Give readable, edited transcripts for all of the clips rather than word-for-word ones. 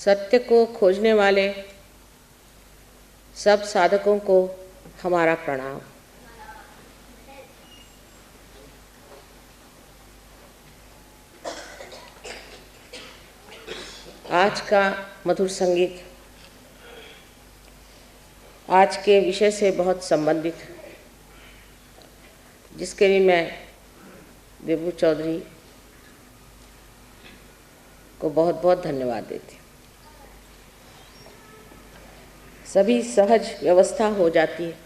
सत्य को खोजने वाले सब साधकों को हमारा प्रणाम। आज का मधुर संगीत आज के विषय से बहुत संबंधित है, जिसके लिए मैं देबू चौधरी को बहुत बहुत धन्यवाद देती हूँ। सभी सहज व्यवस्था हो जाती है।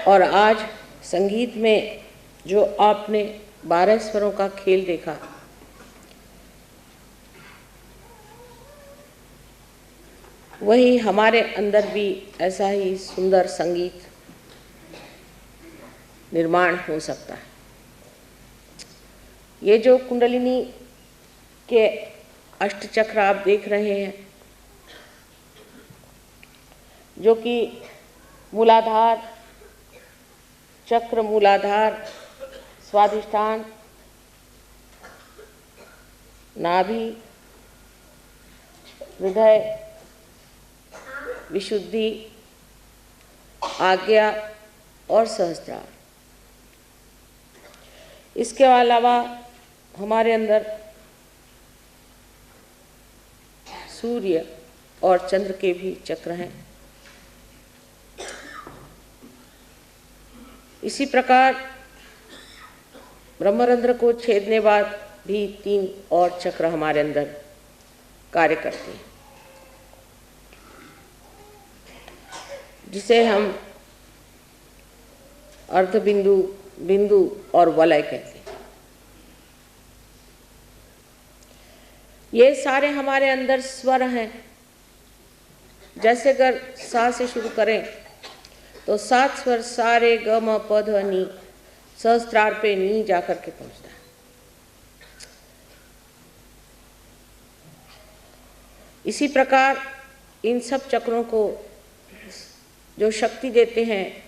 और आज संगीत में जो आपने 12 स्वरों का खेल देखा, वही हमारे अंदर भी ऐसा ही सुंदर संगीत निर्माण हो सकता है। ये जो कुंडलिनी के अष्टचक्र आप देख रहे हैं, जो कि मूलाधार चक्र, मूलाधार, स्वाधिष्ठान, नाभि, हृदय, विशुद्धि, आज्ञा और सहस्त्रार। इसके अलावा हमारे अंदर सूर्य और चंद्र के भी चक्र हैं। इसी प्रकार ब्रह्मरंध्र को छेदने बाद भी 3 और चक्र हमारे अंदर कार्य करते हैं, जिसे हम अर्धबिंदु, बिंदु और वलय कहते हैं। ये सारे हमारे अंदर स्वर हैं। जैसे अगर सा से शुरू करें तो 7 स्वर सा रे ग म प ध नी, सहस्त्रार पे नी जाकर के पहुंचता है। इसी प्रकार इन सब चक्रों को जो शक्ति देते हैं,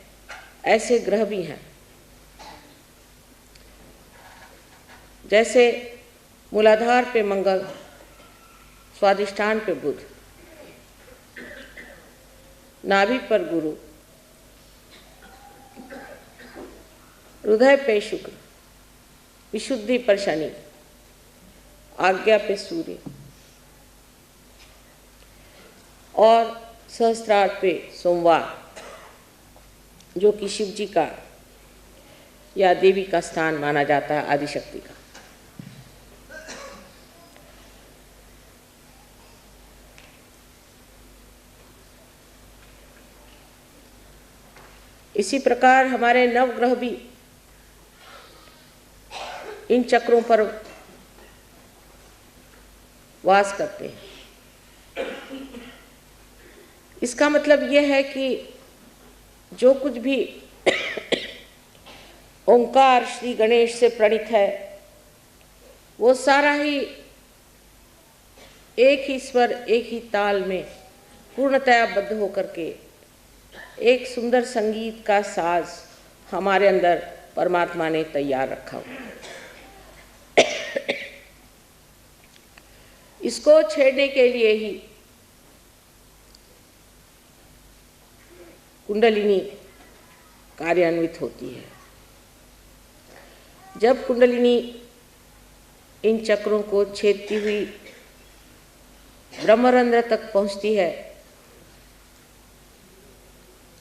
ऐसे ग्रह भी हैं। जैसे मूलाधार पे मंगल, स्वाधिष्ठान पे बुध, नाभि पर गुरु, हृदय पे शुक्र, विशुद्धि पर शनि, आज्ञा पे सूर्य और सहस्त्रार पे सोमवार, जो कि शिव जी का या देवी का स्थान माना जाता है, आदिशक्ति का। इसी प्रकार हमारे नवग्रह भी इन चक्रों पर वास करते हैं। इसका मतलब यह है कि जो कुछ भी ओंकार श्री गणेश से प्रणीत है, वो सारा ही एक ही स्वर, एक ही ताल में पूर्णतया बद्ध होकर के एक सुंदर संगीत का साज हमारे अंदर परमात्मा ने तैयार रखा हुआ। इसको छेड़ने के लिए ही कुंडलिनी कार्यान्वित होती है। जब कुंडलिनी इन चक्रों को छेदती हुई ब्रह्मरंध्र तक पहुंचती है,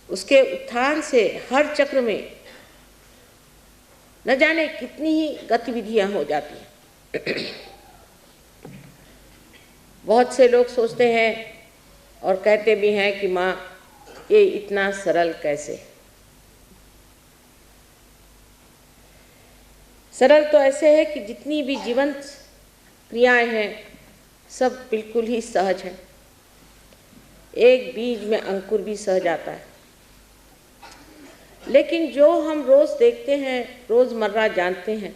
उसके उत्थान से हर चक्र में न जाने कितनी ही गतिविधियां हो जाती हैं। बहुत से लोग सोचते हैं और कहते भी हैं कि माँ, ये इतना सरल कैसे? सरल तो ऐसे है कि जितनी भी जीवंत क्रियाएं हैं, सब बिल्कुल ही सहज हैं। एक बीज में अंकुर भी सहज आता है। लेकिन जो हम रोज देखते हैं, रोजमर्रा जानते हैं,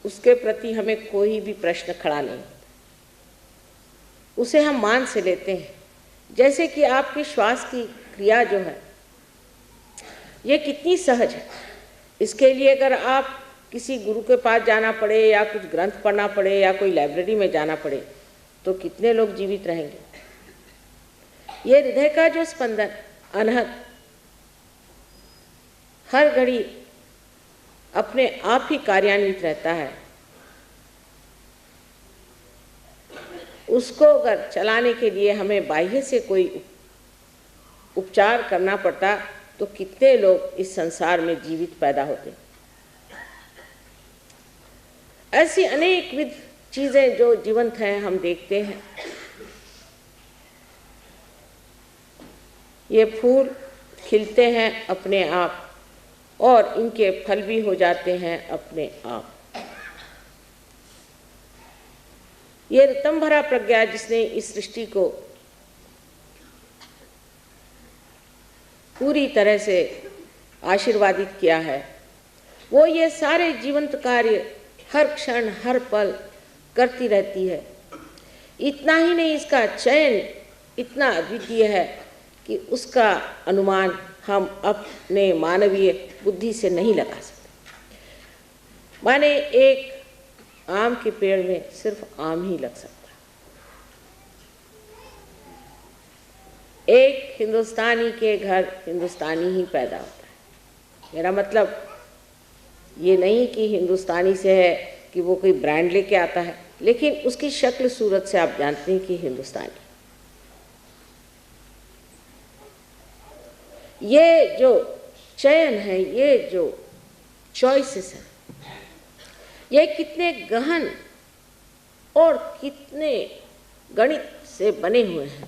उसके प्रति हमें कोई भी प्रश्न खड़ा नहीं, उसे हम मान से लेते हैं। जैसे कि आपकी श्वास की क्रिया जो है, ये कितनी सहज है। इसके लिए अगर आप किसी गुरु के पास जाना पड़े या कुछ ग्रंथ पढ़ना पड़े या कोई लाइब्रेरी में जाना पड़े तो कितने लोग जीवित रहेंगे। ये हृदय का जो स्पंदन अनहद हर घड़ी अपने आप ही कार्यान्वित रहता है, उसको अगर चलाने के लिए हमें बाह्य से कोई उपचार करना पड़ता तो कितने लोग इस संसार में जीवित पैदा होते। ऐसी अनेक विध चीजें जो जीवंत हैं हम देखते हैं। ये फूल खिलते हैं अपने आप और इनके फल भी हो जाते हैं अपने आप। ये ऋतंभरा प्रज्ञा जिसने इस सृष्टि को पूरी तरह से आशीर्वादित किया है, वो ये सारे जीवंत कार्य हर क्षण हर पल करती रहती है। इतना ही नहीं, इसका चयन इतना अद्वितीय है कि उसका अनुमान हम अपने मानवीय बुद्धि से नहीं लगा सकते। माने एक आम के पेड़ में सिर्फ आम ही लग सकता, एक हिंदुस्तानी के घर हिंदुस्तानी ही पैदा होता है। मेरा मतलब ये नहीं कि हिंदुस्तानी से है कि वो कोई ब्रांड लेके आता है, लेकिन उसकी शक्ल सूरत से आप जानते हैं कि हिंदुस्तानी। ये जो चयन है, ये जो चॉइसेस हैं, ये कितने गहन और कितने गणित से बने हुए हैं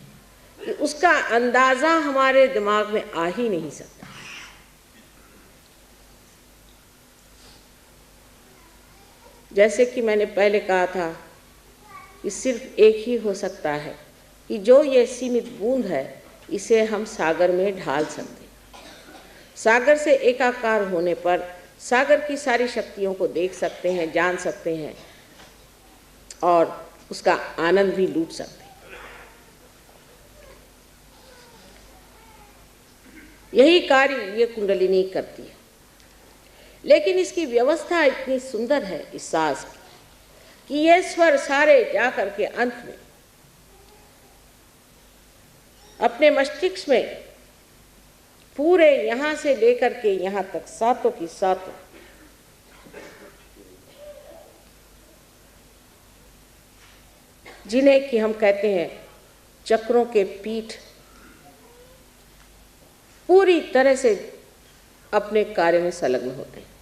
कि उसका अंदाजा हमारे दिमाग में आ ही नहीं सकता। जैसे कि मैंने पहले कहा था कि सिर्फ एक ही हो सकता है कि जो ये सीमित बूंद है इसे हम सागर में ढाल सकते हैं। सागर से एकाकार होने पर सागर की सारी शक्तियों को देख सकते हैं, जान सकते हैं और उसका आनंद भी लूट सकते हैं। यही कार्य ये कुंडलिनी करती है। लेकिन इसकी व्यवस्था इतनी सुंदर है इस सांस की कि ये स्वर सारे जाकर के अंत में अपने मस्तिष्क में पूरे यहाँ से लेकर के यहाँ तक सातों की सातों जिन्हें कि हम कहते हैं चक्रों के पीठ, पूरी तरह से अपने कार्य में संलग्न होते हैं।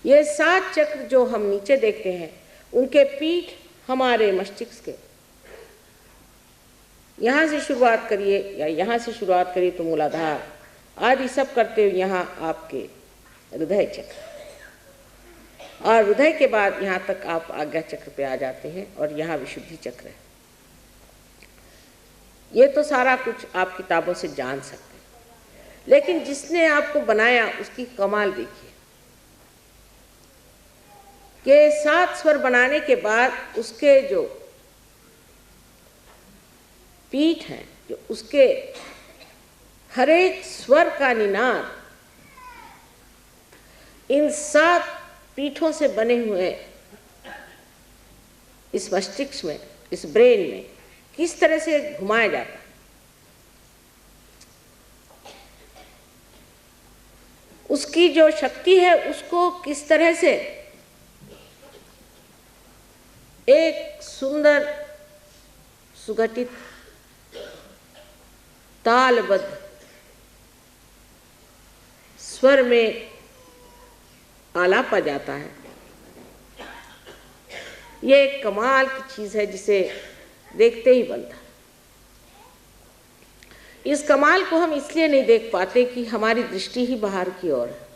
ये 7 चक्र जो हम नीचे देखते हैं उनके पीठ हमारे मस्तिष्क के, यहाँ से शुरुआत करिए या यहाँ से शुरुआत करिए तो मूलाधार आदि सब करते हुए यहाँ आपके हृदय चक्र, और हृदय के बाद यहाँ तक आप आज्ञा चक्र पे आ जाते हैं और यहाँ विशुद्धि चक्र है। ये तो सारा कुछ आप किताबों से जान सकते हैं, लेकिन जिसने आपको बनाया उसकी कमाल देखिए कि 7 स्वर बनाने के बाद उसके जो पीठ हैं, जो उसके हर एक स्वर का निनाद इन 7 पीठों से बने हुए इस मस्तिष्क में, इस ब्रेन में किस तरह से घुमाया जाता है, उसकी जो शक्ति है उसको किस तरह से एक सुंदर सुगठित तालबद्ध स्वर में आलापा जाता है। ये एक कमाल की चीज है जिसे देखते ही बनता है। इस कमाल को हम इसलिए नहीं देख पाते कि हमारी दृष्टि ही बाहर की ओर है,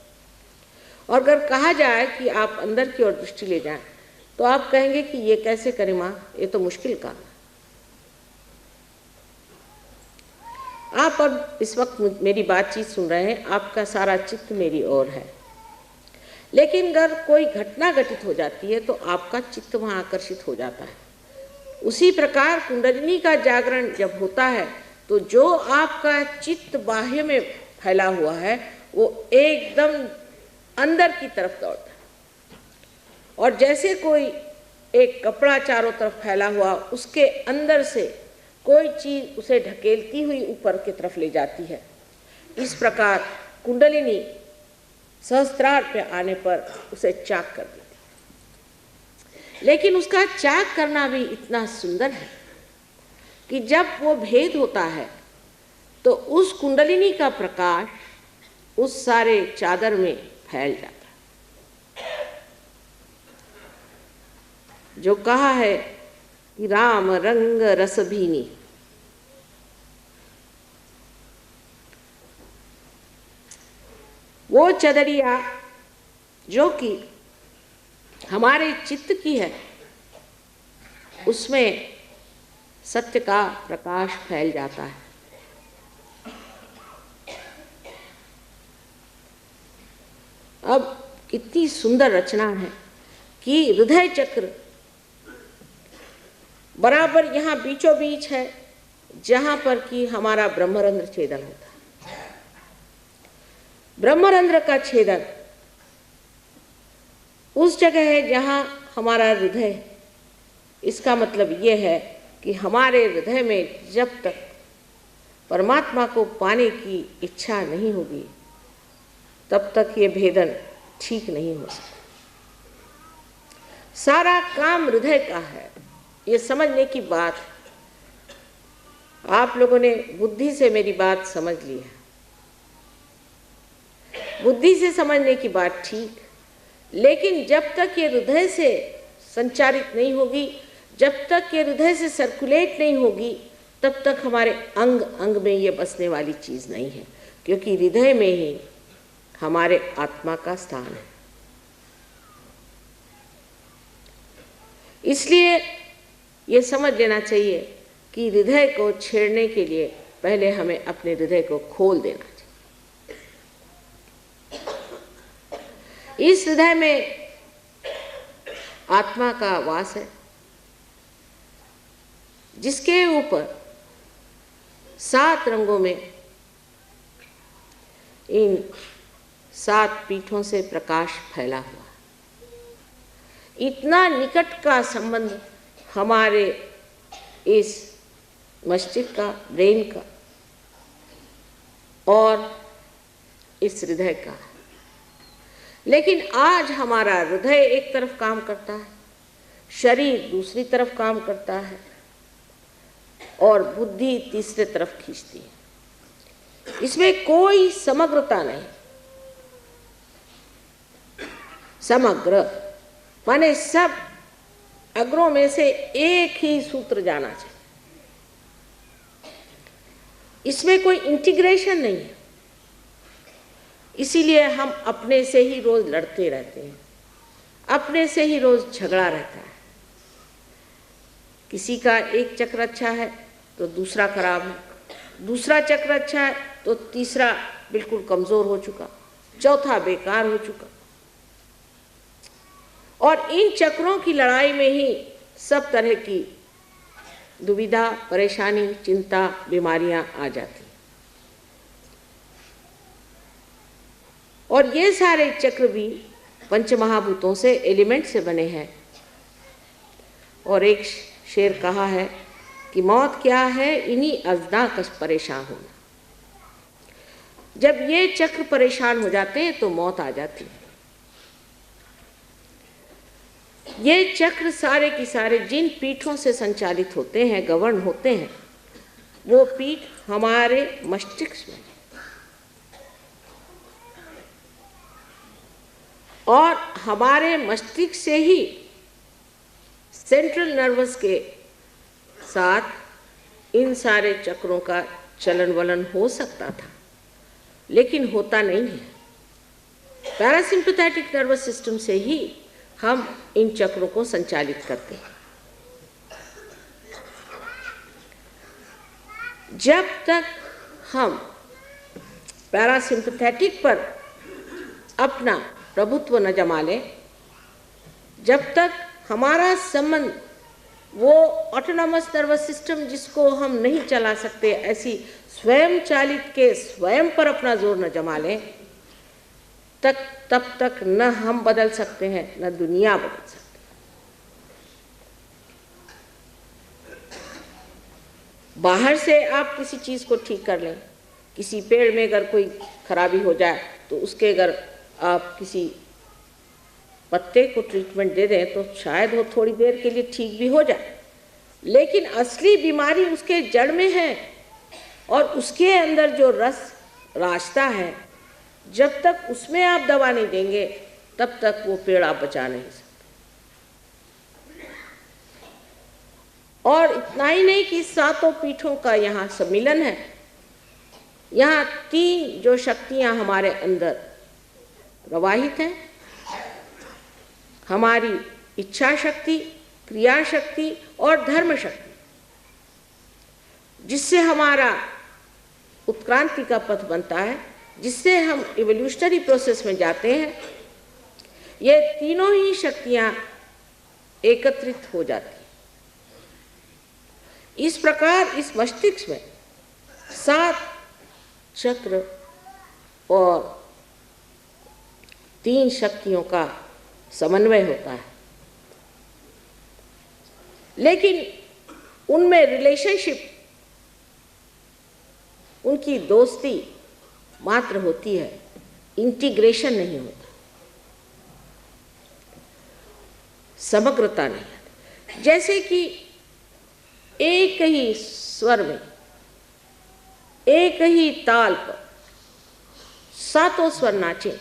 और अगर कहा जाए कि आप अंदर की ओर दृष्टि ले जाएं तो आप कहेंगे कि ये कैसे करें माँ, ये तो मुश्किल काम है। आप अब इस वक्त मेरी बातचीत सुन रहे हैं, आपका सारा चित्त मेरी ओर है, लेकिन अगर कोई घटना घटित हो जाती है तो आपका चित्त वहाँ आकर्षित हो जाता है। उसी प्रकार कुंडलिनी का जागरण जब होता है तो जो आपका चित्त बाह्य में फैला हुआ है वो एकदम अंदर की तरफ दौड़ता है। और जैसे कोई एक कपड़ा चारों तरफ फैला हुआ, उसके अंदर से कोई चीज उसे ढकेलती हुई ऊपर की तरफ ले जाती है, इस प्रकार कुंडलिनी सहस्त्रार पे आने पर उसे चाक कर देती। लेकिन उसका चाक करना भी इतना सुंदर है कि जब वो भेद होता है तो उस कुंडलिनी का प्रकाश उस सारे चादर में फैल जाता है। जो कहा है कि राम रंग रस भीनी, वो चदरिया जो कि हमारे चित्त की है, उसमें सत्य का प्रकाश फैल जाता है। अब कितनी सुंदर रचना है कि हृदय चक्र बराबर यहाँ बीचों बीच है, जहां पर कि हमारा ब्रह्मरंध्र छेदन होता है। ब्रह्मरंध्र का छेदन उस जगह है जहां हमारा हृदय। इसका मतलब ये है कि हमारे हृदय में जब तक परमात्मा को पाने की इच्छा नहीं होगी, तब तक ये भेदन ठीक नहीं हो सकता। सारा काम हृदय का है, ये समझने की बात। आप लोगों ने बुद्धि से मेरी बात समझ ली है, बुद्धि से समझने की बात ठीक, लेकिन जब तक ये हृदय से संचारित नहीं होगी, जब तक ये हृदय से सर्कुलेट नहीं होगी, तब तक हमारे अंग अंग में ये बसने वाली चीज नहीं है, क्योंकि हृदय में ही हमारे आत्मा का स्थान है। इसलिए ये समझ लेना चाहिए कि हृदय को छेड़ने के लिए पहले हमें अपने हृदय को खोल देना चाहिए। इस हृदय में आत्मा का वास है, जिसके ऊपर 7 रंगों में इन 7 पीठों से प्रकाश फैला हुआ। इतना निकट का संबंध हमारे इस मस्तिष्क का, ब्रेन का और इस हृदय का। लेकिन आज हमारा हृदय एक तरफ काम करता है, शरीर दूसरी तरफ काम करता है और बुद्धि तीसरे तरफ खींचती है। इसमें कोई समग्रता नहीं। समग्र माने सब अग्रों में से एक ही सूत्र जाना चाहिए। इसमें कोई इंटीग्रेशन नहीं है। इसीलिए हम अपने से ही रोज लड़ते रहते हैं, अपने से ही रोज झगड़ा रहता है। किसी का एक चक्र अच्छा है तो दूसरा खराब है, दूसरा चक्र अच्छा है तो तीसरा बिल्कुल कमजोर हो चुका, चौथा बेकार हो चुका। और इन चक्रों की लड़ाई में ही सब तरह की दुविधा, परेशानी, चिंता, बीमारियां आ जाती। और ये सारे चक्र भी पंचमहाभूतों से, एलिमेंट से बने हैं। और एक शेर कहा है कि मौत क्या है, इन्हीं अज़दा कस परेशान होना। जब ये चक्र परेशान हो जाते हैं तो मौत आ जाती है। ये चक्र सारे की सारे जिन पीठों से संचालित होते हैं, गवर्न होते हैं, वो पीठ हमारे मस्तिष्क में, और हमारे मस्तिष्क से ही सेंट्रल नर्वस के साथ इन सारे चक्रों का चलन वलन हो सकता था, लेकिन होता नहीं है। पैरासिम्पैथेटिक नर्वस सिस्टम से ही हम इन चक्रों को संचालित करते हैं। जब तक हम पैरासिम्पैथेटिक पर अपना प्रभुत्व न जमा लें, जब तक हमारा संबंध वो ऑटोनॉमस नर्वस सिस्टम जिसको हम नहीं चला सकते, ऐसी स्वयं चालित के स्वयं पर अपना जोर न जमा लें, तब तक न हम बदल सकते हैं न दुनिया बदल सकती। बाहर से आप किसी चीज को ठीक कर लें, किसी पेड़ में अगर कोई खराबी हो जाए तो उसके अगर आप किसी पत्ते को ट्रीटमेंट दे दें तो शायद वो थोड़ी देर के लिए ठीक भी हो जाए, लेकिन असली बीमारी उसके जड़ में है और उसके अंदर जो रस रास्ता है, जब तक उसमें आप दवा नहीं देंगे तब तक वो पेड़ आप बचा नहीं सकते। और इतना ही नहीं कि सातों पीठों का यहाँ सम्मिलन है। यहाँ तीन जो शक्तियाँ हमारे अंदर प्रवाहित हैं, हमारी इच्छा शक्ति, क्रिया शक्ति और धर्म शक्ति, जिससे हमारा उत्क्रांति का पथ बनता है, जिससे हम इवोल्यूशनरी प्रोसेस में जाते हैं। ये तीनों ही शक्तियां एकत्रित हो जाती हैं। इस प्रकार इस मस्तिष्क में 7 चक्र और 3 शक्तियों का समन्वय होता है, लेकिन उनमें रिलेशनशिप, उनकी दोस्ती मात्र होती है, इंटीग्रेशन नहीं होता, समग्रता नहीं आती। जैसे कि एक ही स्वर में, एक ही ताल पर सातों स्वर नाचे,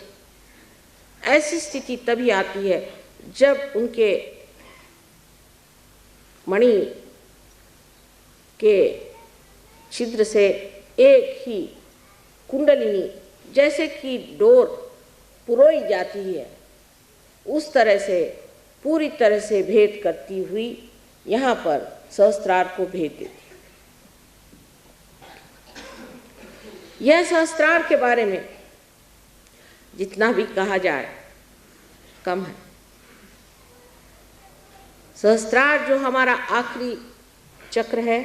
ऐसी स्थिति तभी आती है जब उनके मणि के छिद्र से एक ही कुंडलिनी जैसे कि डोर पुरोई जाती है, उस तरह से पूरी तरह से भेद करती हुई यहाँ पर सहस्त्रार को भेद देती है। यह सहस्त्रार के बारे में जितना भी कहा जाए कम है। सहस्त्रार जो हमारा आखिरी चक्र है,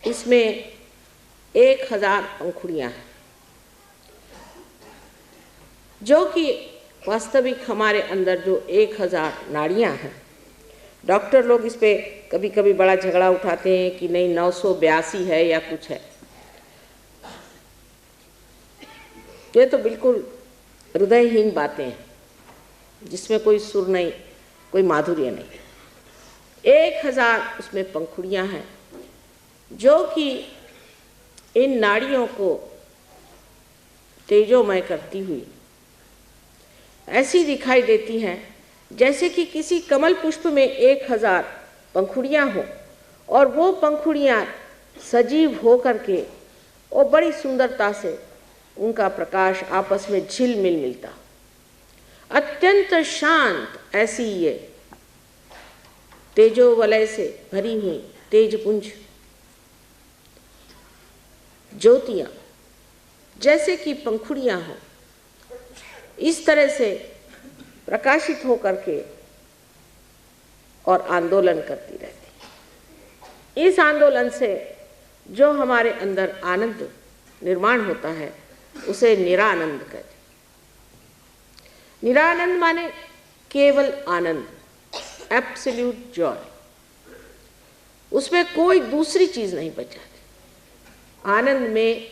इसमें 1000 पंखुड़ियां हैं, जो कि वास्तविक हमारे अंदर जो 1000 नाड़ियां हैं। डॉक्टर लोग इस पे कभी कभी बड़ा झगड़ा उठाते हैं कि नहीं 982 है या कुछ है। ये तो बिल्कुल हृदयहीन बातें हैं, जिसमें कोई सुर नहीं, कोई माधुर्य नहीं। 1000 उसमें पंखुड़ियां हैं, जो कि इन नाड़ियों को तेजोमय करती हुई ऐसी दिखाई देती हैं जैसे कि किसी कमल पुष्प में 1000 पंखुड़ियां हो और वो पंखुड़ियां सजीव हो करके और बड़ी सुंदरता से उनका प्रकाश आपस में झिलमिल मिलता, अत्यंत शांत ऐसी ये तेजो वलय से भरी हुई तेजपुंज ज्योतियां जैसे कि पंखुड़ियां हो, इस तरह से प्रकाशित होकर के और आंदोलन करती रहती है। इस आंदोलन से जो हमारे अंदर आनंद निर्माण होता है उसे निरानंद कहते हैं। निरानंद माने केवल आनंद, एब्सोल्यूट जॉय। उसमें कोई दूसरी चीज नहीं बचाती। आनंद में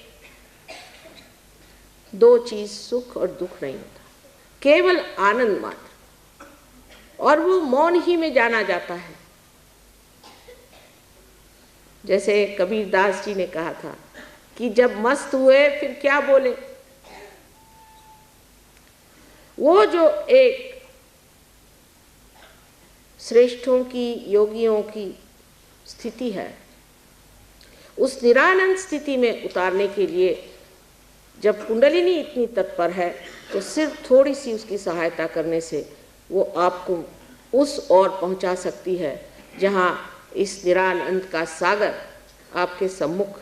2 चीज, सुख और दुख नहीं होता, केवल आनंद मात्र, और वो मौन ही में जाना जाता है। जैसे कबीरदास जी ने कहा था कि जब मस्त हुए फिर क्या बोले। वो जो एक श्रेष्ठों की, योगियों की स्थिति है, उस निरानंद स्थिति में उतारने के लिए जब कुंडलिनी इतनी तत्पर है तो सिर्फ थोड़ी सी उसकी सहायता करने से वो आपको उस ओर पहुंचा सकती है जहां इस निरानंद का सागर आपके सम्मुख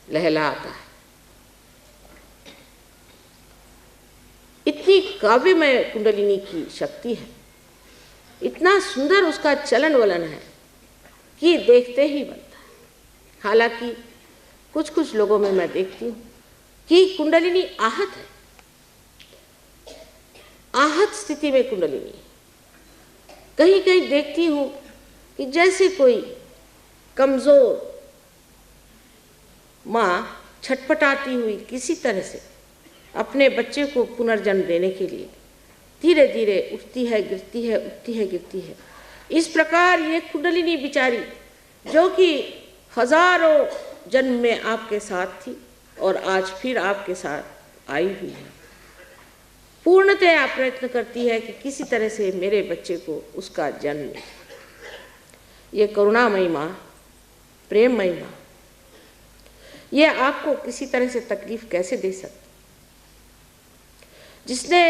लहलाता है। इतनी काव्यमय कुंडलिनी की शक्ति है, इतना सुंदर उसका चलन वलन है कि देखते ही बनता है। हालांकि कुछ कुछ लोगों में मैं देखती हूँ कि कुंडलिनी आहत है, आहत स्थिति में कुंडलिनी। कहीं कहीं देखती हूँ कि जैसे कोई कमजोर माँ छटपटाती हुई किसी तरह से अपने बच्चे को पुनर्जन्म देने के लिए धीरे धीरे उठती है, गिरती है, उठती है, गिरती है। इस प्रकार ये कुंडलिनी बिचारी, जो कि हजारों जन्म में आपके साथ थी और आज फिर आपके साथ आई हुई है, पूर्णतया प्रयत्न करती है कि किसी तरह से मेरे बच्चे को उसका जन्म मिले। ये करुणामयी माँ, प्रेममयी माँ, ये आपको किसी तरह से तकलीफ कैसे दे सकती, जिसने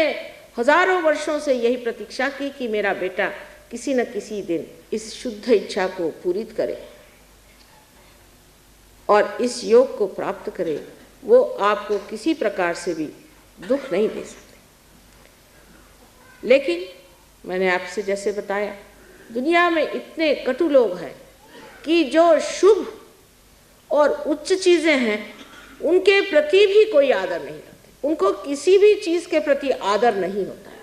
हजारों वर्षों से यही प्रतीक्षा की कि मेरा बेटा किसी न किसी दिन इस शुद्ध इच्छा को पूरित करे और इस योग को प्राप्त करे, वो आपको किसी प्रकार से भी दुख नहीं दे सकते। लेकिन मैंने आपसे जैसे बताया, दुनिया में इतने कटु लोग हैं कि जो शुभ और उच्च चीज़ें हैं उनके प्रति भी कोई आदर नहीं करते, उनको किसी भी चीज़ के प्रति आदर नहीं होता है।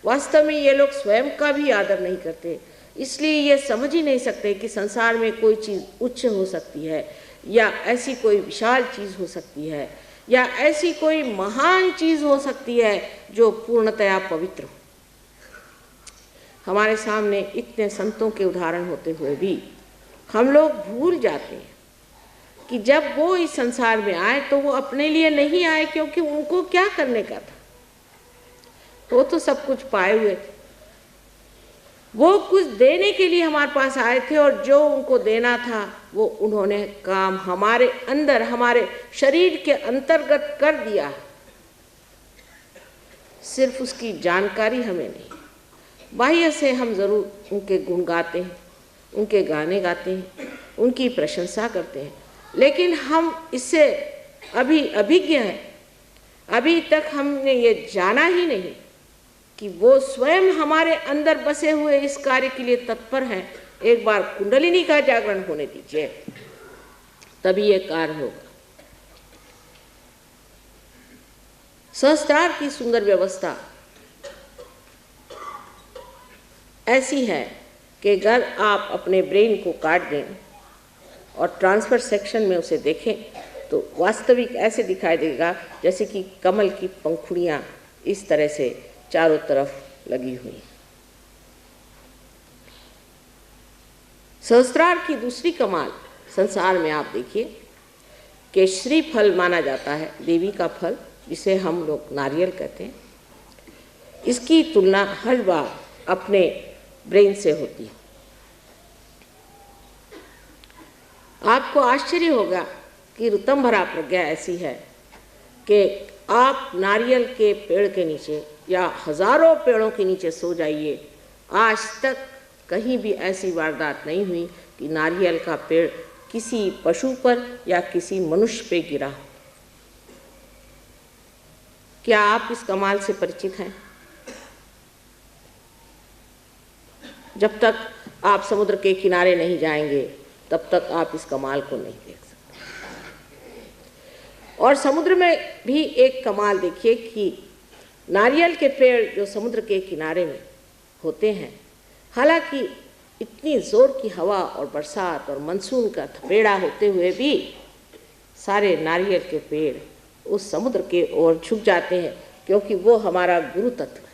वास्तव में ये लोग स्वयं का भी आदर नहीं करते, इसलिए ये समझ ही नहीं सकते कि संसार में कोई चीज़ उच्च हो सकती है या ऐसी कोई विशाल चीज़ हो सकती है या ऐसी कोई महान चीज़ हो सकती है जो पूर्णतया पवित्र हो। हमारे सामने इतने संतों के उदाहरण होते हुए भी हम लोग भूल जाते हैं कि जब वो इस संसार में आए तो वो अपने लिए नहीं आए, क्योंकि उनको क्या करने का था, वो तो सब कुछ पाए हुए थे। वो कुछ देने के लिए हमारे पास आए थे और जो उनको देना था वो उन्होंने काम हमारे अंदर, हमारे शरीर के अंतर्गत कर दिया। सिर्फ उसकी जानकारी हमें नहीं, बाह्य से हम ज़रूर उनके गुण गाते हैं, उनके गाने गाते हैं, उनकी प्रशंसा करते हैं, लेकिन हम इससे अभी अभिज्ञ हैं। अभी तक हमने ये जाना ही नहीं कि वो स्वयं हमारे अंदर बसे हुए इस कार्य के लिए तत्पर हैं। एक बार कुंडलिनी का जागरण होने दीजिए, तभी ये कार्य होगा। सहस्त्रार की सुंदर व्यवस्था ऐसी है कि अगर आप अपने ब्रेन को काट दें और ट्रांसफर सेक्शन में उसे देखें तो वास्तविक ऐसे दिखाई देगा जैसे कि कमल की पंखुड़ियाँ इस तरह से चारों तरफ लगी हुई। सहस्त्रार की दूसरी कमाल संसार में आप देखिए कि श्रीफल माना जाता है, देवी का फल जिसे हम लोग नारियल कहते हैं। इसकी तुलना हर बार अपने ब्रेन से होती है। आपको आश्चर्य होगा कि ऋतंभरा प्रज्ञा ऐसी है कि आप नारियल के पेड़ के नीचे या हजारों पेड़ों के नीचे सो जाइए, आज तक कहीं भी ऐसी वारदात नहीं हुई कि नारियल का पेड़ किसी पशु पर या किसी मनुष्य पे गिरा हो। क्या आप इस कमाल से परिचित हैं? जब तक आप समुद्र के किनारे नहीं जाएंगे तब तक आप इस कमाल को नहीं देख सकते। और समुद्र में भी एक कमाल देखिए कि नारियल के पेड़ जो समुद्र के किनारे में होते हैं, हालांकि इतनी जोर की हवा और बरसात और मानसून का थपेड़ा होते हुए भी सारे नारियल के पेड़ उस समुद्र के ओर झुक जाते हैं, क्योंकि वो हमारा गुरु तत्व है।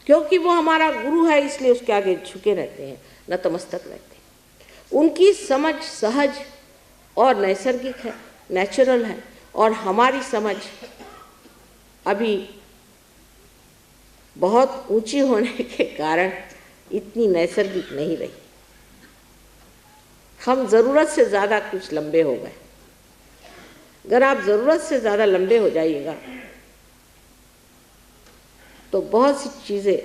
क्योंकि वो हमारा गुरु है इसलिए उसके आगे झुके रहते हैं, नतमस्तक रहते हैं। उनकी समझ सहज और नैसर्गिक है, नेचुरल है, और हमारी समझ अभी बहुत ऊंची होने के कारण इतनी नैसर्गिक नहीं रही। हम ज़रूरत से ज़्यादा कुछ लंबे हो गए। अगर आप ज़रूरत से ज़्यादा लंबे हो जाइएगा तो बहुत सी चीज़ें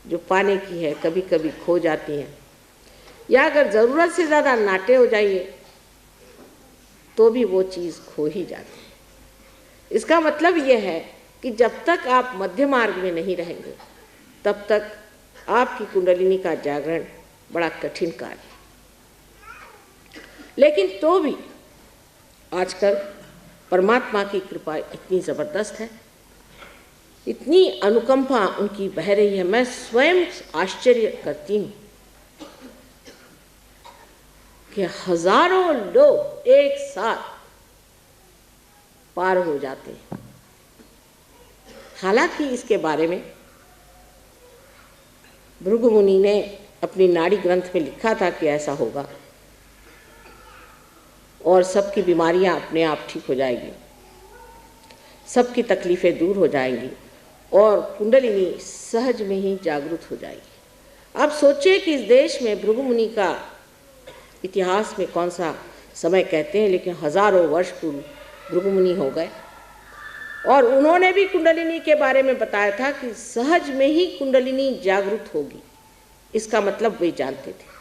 जो पाने की है कभी कभी खो जाती हैं, या अगर ज़रूरत से ज़्यादा नाटे हो जाइए तो भी वो चीज़ खो ही जाती है। इसका मतलब ये है कि जब तक आप मध्य मार्ग में नहीं रहेंगे तब तक आपकी कुंडलिनी का जागरण बड़ा कठिन कार्य है। लेकिन तो भी आजकल परमात्मा की कृपा इतनी ज़बरदस्त है इतनी अनुकंपा उनकी बह रही है, मैं स्वयं आश्चर्य करती हूँ कि हजारों लोग एक साथ पार हो जाते हैं। हालांकि इसके बारे में भृगु मुनि ने अपनी नाड़ी ग्रंथ में लिखा था कि ऐसा होगा और सबकी बीमारियां अपने आप ठीक हो जाएगी, सबकी तकलीफें दूर हो जाएंगी और कुंडलिनी सहज में ही जागृत हो जाएगी। अब सोचिए कि इस देश में भृगु मुनि का इतिहास में कौन सा समय कहते हैं, लेकिन हजारों वर्ष पूर्व भृगु मुनि हो गए और उन्होंने भी कुंडलिनी के बारे में बताया था कि सहज में ही कुंडलिनी जागृत होगी। इसका मतलब वे जानते थे।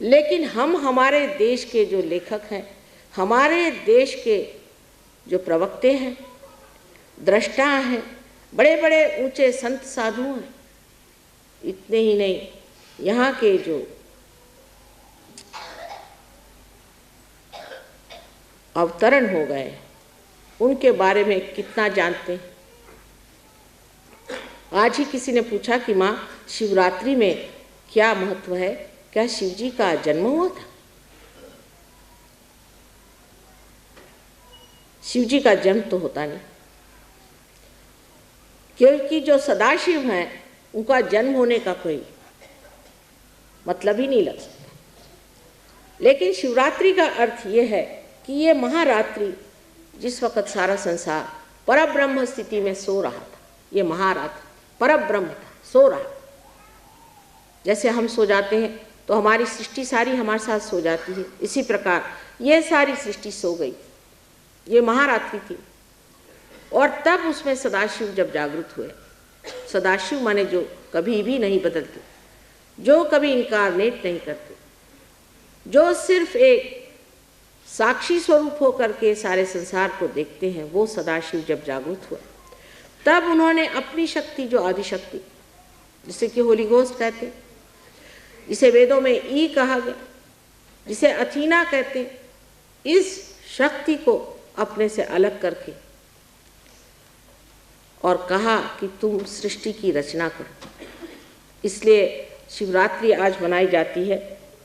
लेकिन हम हमारे देश के जो लेखक हैं, हमारे देश के जो प्रवक्ते हैं, दृष्टा हैं, बड़े बड़े ऊंचे संत साधु हैं, इतने ही नहीं, यहाँ के जो अवतरण हो गए उनके बारे में कितना जानते हैं। आज ही किसी ने पूछा कि माँ, शिवरात्रि में क्या महत्व है, क्या शिव जी का जन्म हुआ था? शिव जी का जन्म तो होता नहीं, क्योंकि जो सदाशिव हैं उनका जन्म होने का कोई मतलब ही नहीं लग सकता। लेकिन शिवरात्रि का अर्थ ये है कि ये महारात्रि, जिस वक़्त सारा संसार परब्रह्म स्थिति में सो रहा था, ये महारात्रि परब्रह्म था, सो रहा। जैसे हम सो जाते हैं तो हमारी सृष्टि सारी हमारे साथ सो जाती है, इसी प्रकार ये सारी सृष्टि सो गई, ये महारात्रि थी। और तब उसमें सदाशिव जब जागृत हुए, सदाशिव माने जो कभी भी नहीं बदलते, जो कभी इनकारनेट नहीं करते, जो सिर्फ एक साक्षी स्वरूप होकर के सारे संसार को देखते हैं, वो सदाशिव जब जागृत हुआ तब उन्होंने अपनी शक्ति, जो आदिशक्ति, जिसे कि होली घोस्ट कहते हैं, जिसे वेदों में ई कहा गया, जिसे अथीना कहते हैं, इस शक्ति को अपने से अलग करके और कहा कि तुम सृष्टि की रचना करो। इसलिए शिवरात्रि आज मनाई जाती है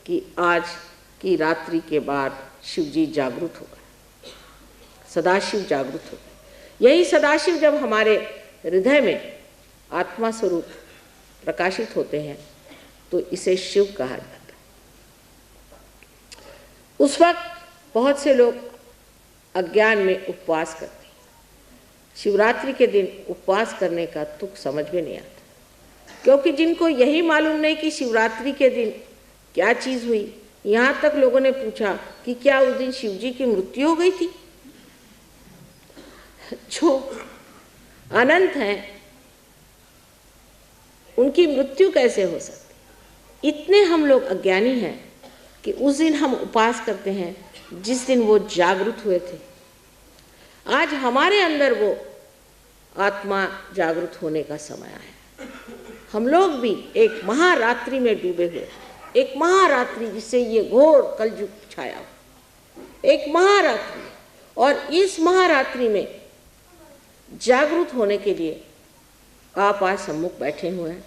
कि आज की रात्रि के बाद शिव जी जागृत हो गए, सदाशिव जागृत हो गए। यही सदाशिव जब हमारे हृदय में आत्मा स्वरूप प्रकाशित होते हैं तो इसे शिव कहा जाता है। उस वक्त बहुत से लोग अज्ञान में उपवास करते हैं। शिवरात्रि के दिन उपवास करने का तुक समझ में नहीं आता, क्योंकि जिनको यही मालूम नहीं कि शिवरात्रि के दिन क्या चीज़ हुई। यहाँ तक लोगों ने पूछा कि क्या उस दिन शिव जी की मृत्यु हो गई थी? जो अनंत हैं उनकी मृत्यु कैसे हो सकती? इतने हम लोग अज्ञानी हैं कि उस दिन हम उपवास करते हैं जिस दिन वो जागृत हुए थे। आज हमारे अंदर वो आत्मा जागृत होने का समय आया। हम लोग भी एक महारात्रि में डूबे हुए, एक महारात्रि जिससे ये घोर कलयुग छाया, एक महारात्रि, और इस महारात्रि में जागृत होने के लिए आप आज सम्मुख बैठे हुए हैं।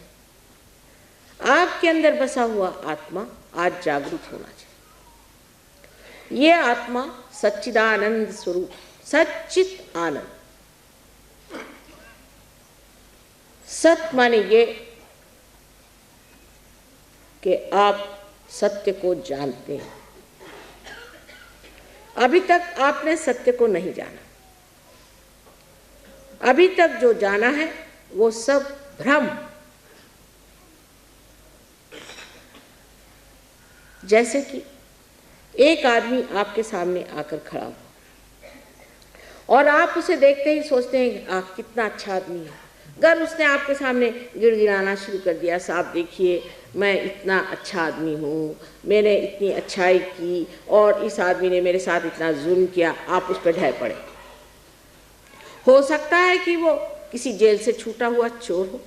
आपके अंदर बसा हुआ आत्मा आज जागृत होना चाहिए। ये आत्मा सच्चिदानंद स्वरूप, सच्चित आनंद। सत माने ये कि आप सत्य को जानते हैं। अभी तक आपने सत्य को नहीं जाना, अभी तक जो जाना है वो सब भ्रम। जैसे कि एक आदमी आपके सामने आकर खड़ा हो और आप उसे देखते ही सोचते हैं कि आप कितना अच्छा आदमी है। अगर उसने आपके सामने गिड़गिड़ाना शुरू कर दिया, साहब देखिए मैं इतना अच्छा आदमी हूँ, मैंने इतनी अच्छाई की और इस आदमी ने मेरे साथ इतना जुल्म किया, आप उस पर ढह पड़े। हो सकता है कि वो किसी जेल से छूटा हुआ चोर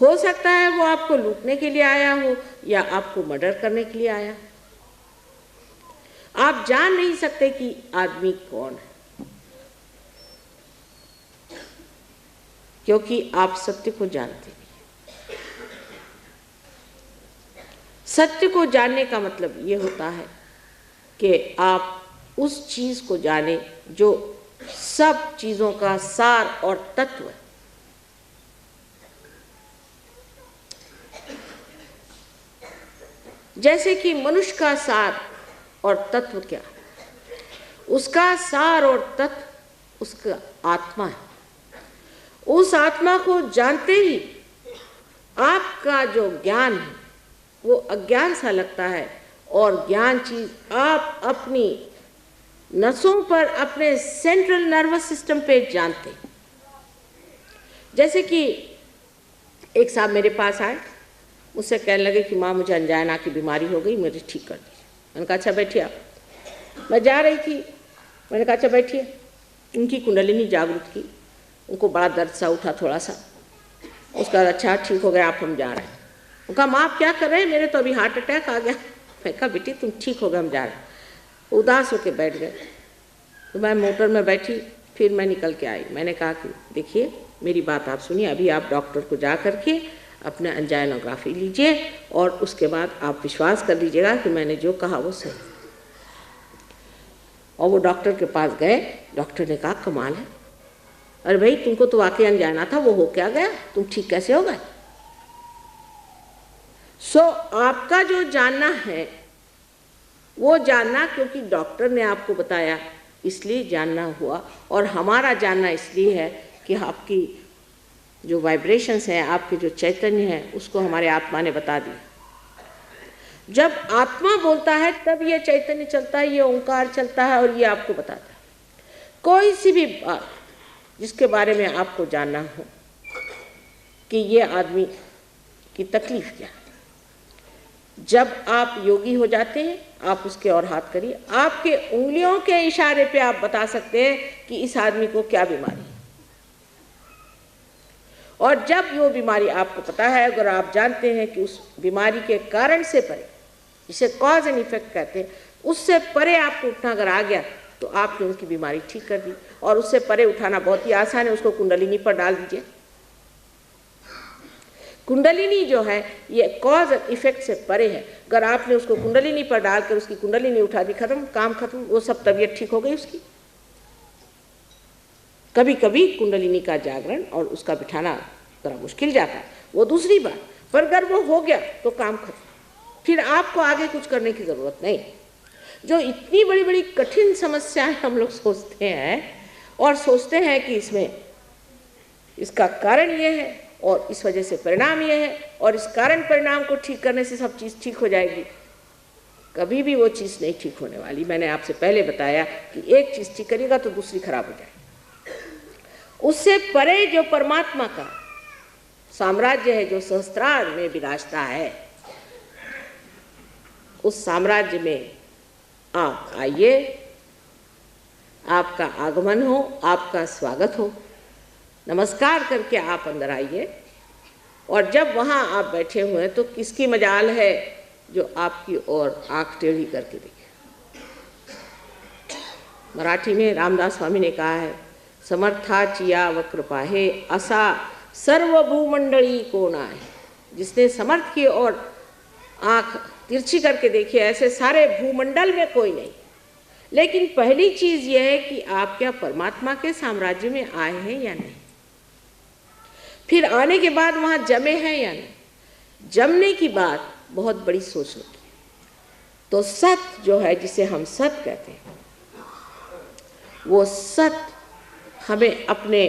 हो सकता है वो आपको लूटने के लिए आया हो या आपको मर्डर करने के लिए आया। आप जान नहीं सकते कि आदमी कौन है। क्योंकि आप सत्य को जानते नहीं। सत्य को जानने का मतलब ये होता है कि आप उस चीज को जाने जो सब चीजों का सार और तत्व है। जैसे कि मनुष्य का सार और तत्व क्या, उसका सार और तत्व उसका आत्मा है। उस आत्मा को जानते ही आपका जो ज्ञान है वो अज्ञान सा लगता है, और ज्ञान चीज आप अपनी नसों पर, अपने सेंट्रल नर्वस सिस्टम पे जानते हैं। जैसे कि एक साहब मेरे पास आए, मुझसे कहने लगे कि माँ मुझे अंजाना की बीमारी हो गई, मुझे ठीक कर दीजिए। मैंने कहा अच्छा बैठिए आप। मैं जा रही थी, मैंने कहा अच्छा बैठिए। उनकी कुंडलिनी जागृत की, उनको बड़ा दर्द सा उठा थोड़ा सा। उसका अच्छा ठीक हो गया, आप हम जा रहे हैं। उनका कहा माँ आप क्या कर रहे हैं, मेरे तो अभी हार्ट अटैक आ गया। मैं कहा बेटी तुम ठीक हो गए, हम जा रहे हैं। उदास होकर बैठ गए। तो मैं मोटर में बैठी, फिर मैं निकल के आई। मैंने कहा कि देखिए मेरी बात आप सुनिए, अभी आप डॉक्टर को जा करके अपने एंजाइनोग्राफी लीजिए और उसके बाद आप विश्वास कर लीजिएगा कि मैंने जो कहा वो सही। और वो डॉक्टर के पास गए। डॉक्टर ने कहा कमाल है, अरे भाई तुमको तो वाकई अनजाना था, वो हो क्या गया, तुम ठीक कैसे हो गए। आपका जो जानना है वो जानना क्योंकि डॉक्टर ने आपको बताया इसलिए जानना हुआ, और हमारा जानना इसलिए है कि आपकी जो वाइब्रेशंस हैं, आपके जो चैतन्य है, उसको हमारे आत्मा ने बता दिया। जब आत्मा बोलता है तब ये चैतन्य चलता है, ये ओंकार चलता है और ये आपको बताता है। कोई सी भी बात जिसके बारे में आपको जानना हो कि ये आदमी की तकलीफ क्या है, जब आप योगी हो जाते हैं आप उसके और हाथ करिए, आपके उंगलियों के इशारे पे आप बता सकते हैं कि इस आदमी को क्या बीमारी है। और जब वो बीमारी आपको पता है, अगर आप जानते हैं कि उस बीमारी के कारण से परे, जिसे कॉज एंड इफेक्ट कहते हैं, उससे परे आपको उठना अगर आ गया तो आपने उनकी बीमारी ठीक कर दी। और उससे परे उठाना बहुत ही आसान है, उसको कुंडलिनी पर डाल दीजिए। कुंडलिनी जो है ये कॉज और इफेक्ट से परे है। अगर आपने उसको कुंडलिनी पर डालकर उसकी कुंडलिनी उठा दी, खत्म, काम खत्म, वो सब तबीयत ठीक हो गई उसकी। कभी कभी कुंडलिनी का जागरण और उसका बिठाना जरा मुश्किल जाता है, वो दूसरी बात, पर अगर वो हो गया तो काम खत्म, फिर आपको आगे कुछ करने की जरूरत नहीं। जो इतनी बड़ी बड़ी कठिन समस्याएं हम लोग सोचते हैं और सोचते हैं कि इसमें इसका कारण ये है और इस वजह से परिणाम ये है और इस कारण परिणाम को ठीक करने से सब चीज़ ठीक हो जाएगी, कभी भी वो चीज़ नहीं ठीक होने वाली। मैंने आपसे पहले बताया कि एक चीज़ ठीक करिएगा तो दूसरी खराब हो जाएगी। उससे परे जो परमात्मा का साम्राज्य है, जो सहस्त्रार में विराजता है, उस साम्राज्य में आप आइए, आपका आगमन हो, आपका स्वागत हो, नमस्कार करके आप अंदर आइए। और जब वहाँ आप बैठे हुए हैं तो किसकी मजाल है जो आपकी ओर आंख टेढ़ी करके देखे। मराठी में रामदास स्वामी ने कहा है, समर्थाची या व कृपा है असा सर्व भूमंडली कोण आहे। जिसने समर्थ की ओर आंख तिरछी करके देखी, ऐसे सारे भूमंडल में कोई नहीं। लेकिन पहली चीज यह है कि आप क्या परमात्मा के साम्राज्य में आए हैं या नहीं, फिर आने के बाद वहां जमे हैं या नहीं। जमने की बात बहुत बड़ी सोचने की। तो सत जो है, जिसे हम सत कहते हैं, वो सत हमें अपने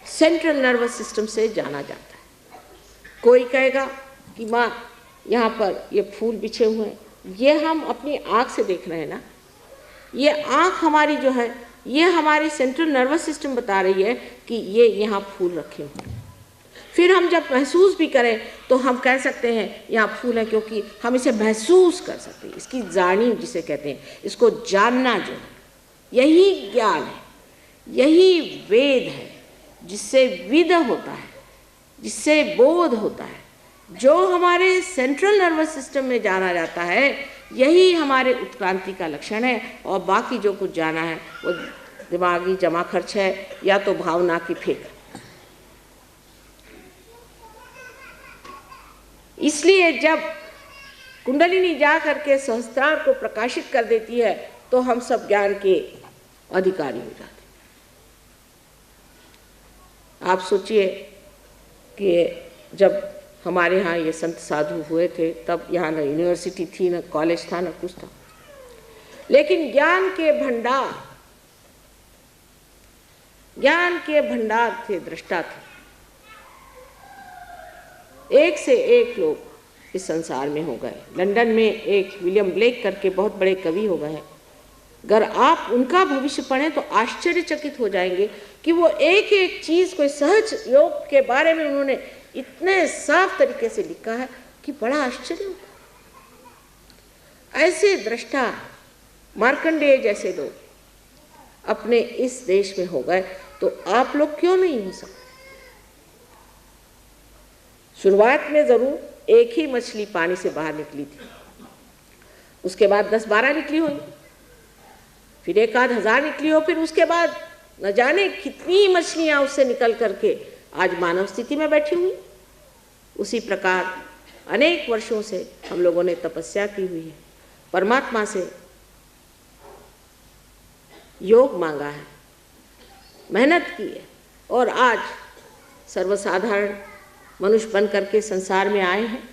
सेंट्रल नर्वस सिस्टम से जाना जाता है। कोई कहेगा कि माँ यहाँ पर ये फूल बिछे हुए हैं, ये हम अपनी आँख से देख रहे हैं ना, ये आँख हमारी जो है, ये हमारी सेंट्रल नर्वस सिस्टम बता रही है कि ये यहाँ फूल रखे हुए हैं। फिर हम जब महसूस भी करें तो हम कह सकते हैं यहाँ फूल है, क्योंकि हम इसे महसूस कर सकते हैं। इसकी जानी जिसे कहते हैं, इसको जानना जो है, यही ज्ञान है, यही वेद है, जिससे विद होता है, जिससे बोध होता है। जो हमारे सेंट्रल नर्वस सिस्टम में जाना जाता है, यही हमारे उत्क्रांति का लक्षण है। और बाकी जो कुछ जाना है वो दिमागी जमा खर्च है या तो भावना की फेंक। इसलिए जब कुंडलिनी जा करके सहस्त्रार को प्रकाशित कर देती है तो हम सब ज्ञान के अधिकारी हो जाते हैं। आप सोचिए कि जब हमारे यहाँ ये संत साधु हुए थे तब यहाँ न यूनिवर्सिटी थी, न कॉलेज था, न कुछ था, लेकिन ज्ञान के भंडार थे, दृष्टा थे। एक से एक लोग इस संसार में हो गए। लंदन में एक विलियम ब्लेक करके बहुत बड़े कवि हो गए। अगर आप उनका भविष्य पढ़ें तो आश्चर्यचकित हो जाएंगे कि वो एक एक चीज को सहज योग के बारे में उन्होंने इतने साफ तरीके से लिखा है कि बड़ा आश्चर्य होता है। ऐसे दृष्टा मार्कंडेय जैसे लोग अपने इस देश में हो गए तो आप लोग क्यों नहीं हो सकते? शुरुआत में जरूर एक ही मछली पानी से बाहर निकली थी, उसके बाद 10-12 निकली हुई, फिर 1,000 निकली हो, फिर उसके बाद न जाने कितनी मछलियां उससे निकल करके आज मानव स्थिति में बैठी हुई। उसी प्रकार अनेक वर्षों से हम लोगों ने तपस्या की हुई है, परमात्मा से योग मांगा है, मेहनत की है, और आज सर्वसाधारण मनुष्य बन करके संसार में आए हैं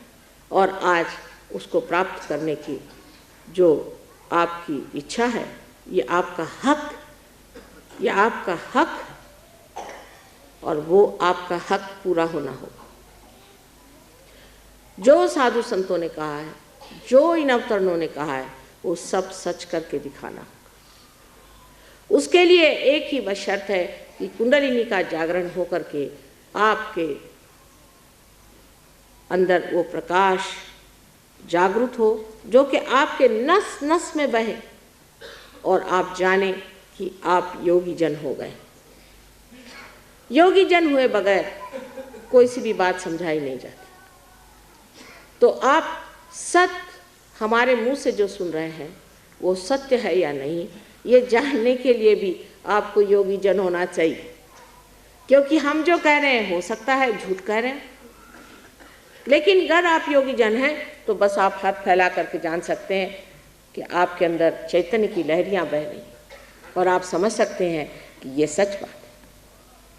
और आज उसको प्राप्त करने की जो आपकी इच्छा है, ये आपका हक और वो आपका हक पूरा होना होगा। जो साधु संतों ने कहा है, जो इन अवतरणों ने कहा है, वो सब सच करके दिखाना होगा। उसके लिए एक ही बस शर्त है कि कुंडलिनी का जागरण होकर के आपके अंदर वो प्रकाश जागृत हो जो कि आपके नस नस में बहे और आप जाने कि आप योगी जन हो गए। योगी जन हुए बगैर कोई सी भी बात समझाई नहीं जाती। तो आप हमारे मुंह से जो सुन रहे हैं वो सत्य है या नहीं, ये जानने के लिए भी आपको योगी जन होना चाहिए, क्योंकि हम जो कह रहे हैं हो सकता है झूठ कह रहे हैं, लेकिन अगर आप योगी जन हैं तो बस आप हाथ फैला करके जान सकते हैं कि आपके अंदर चैतन्य की लहरियां बह रही हैं और आप समझ सकते हैं कि ये सच बात है।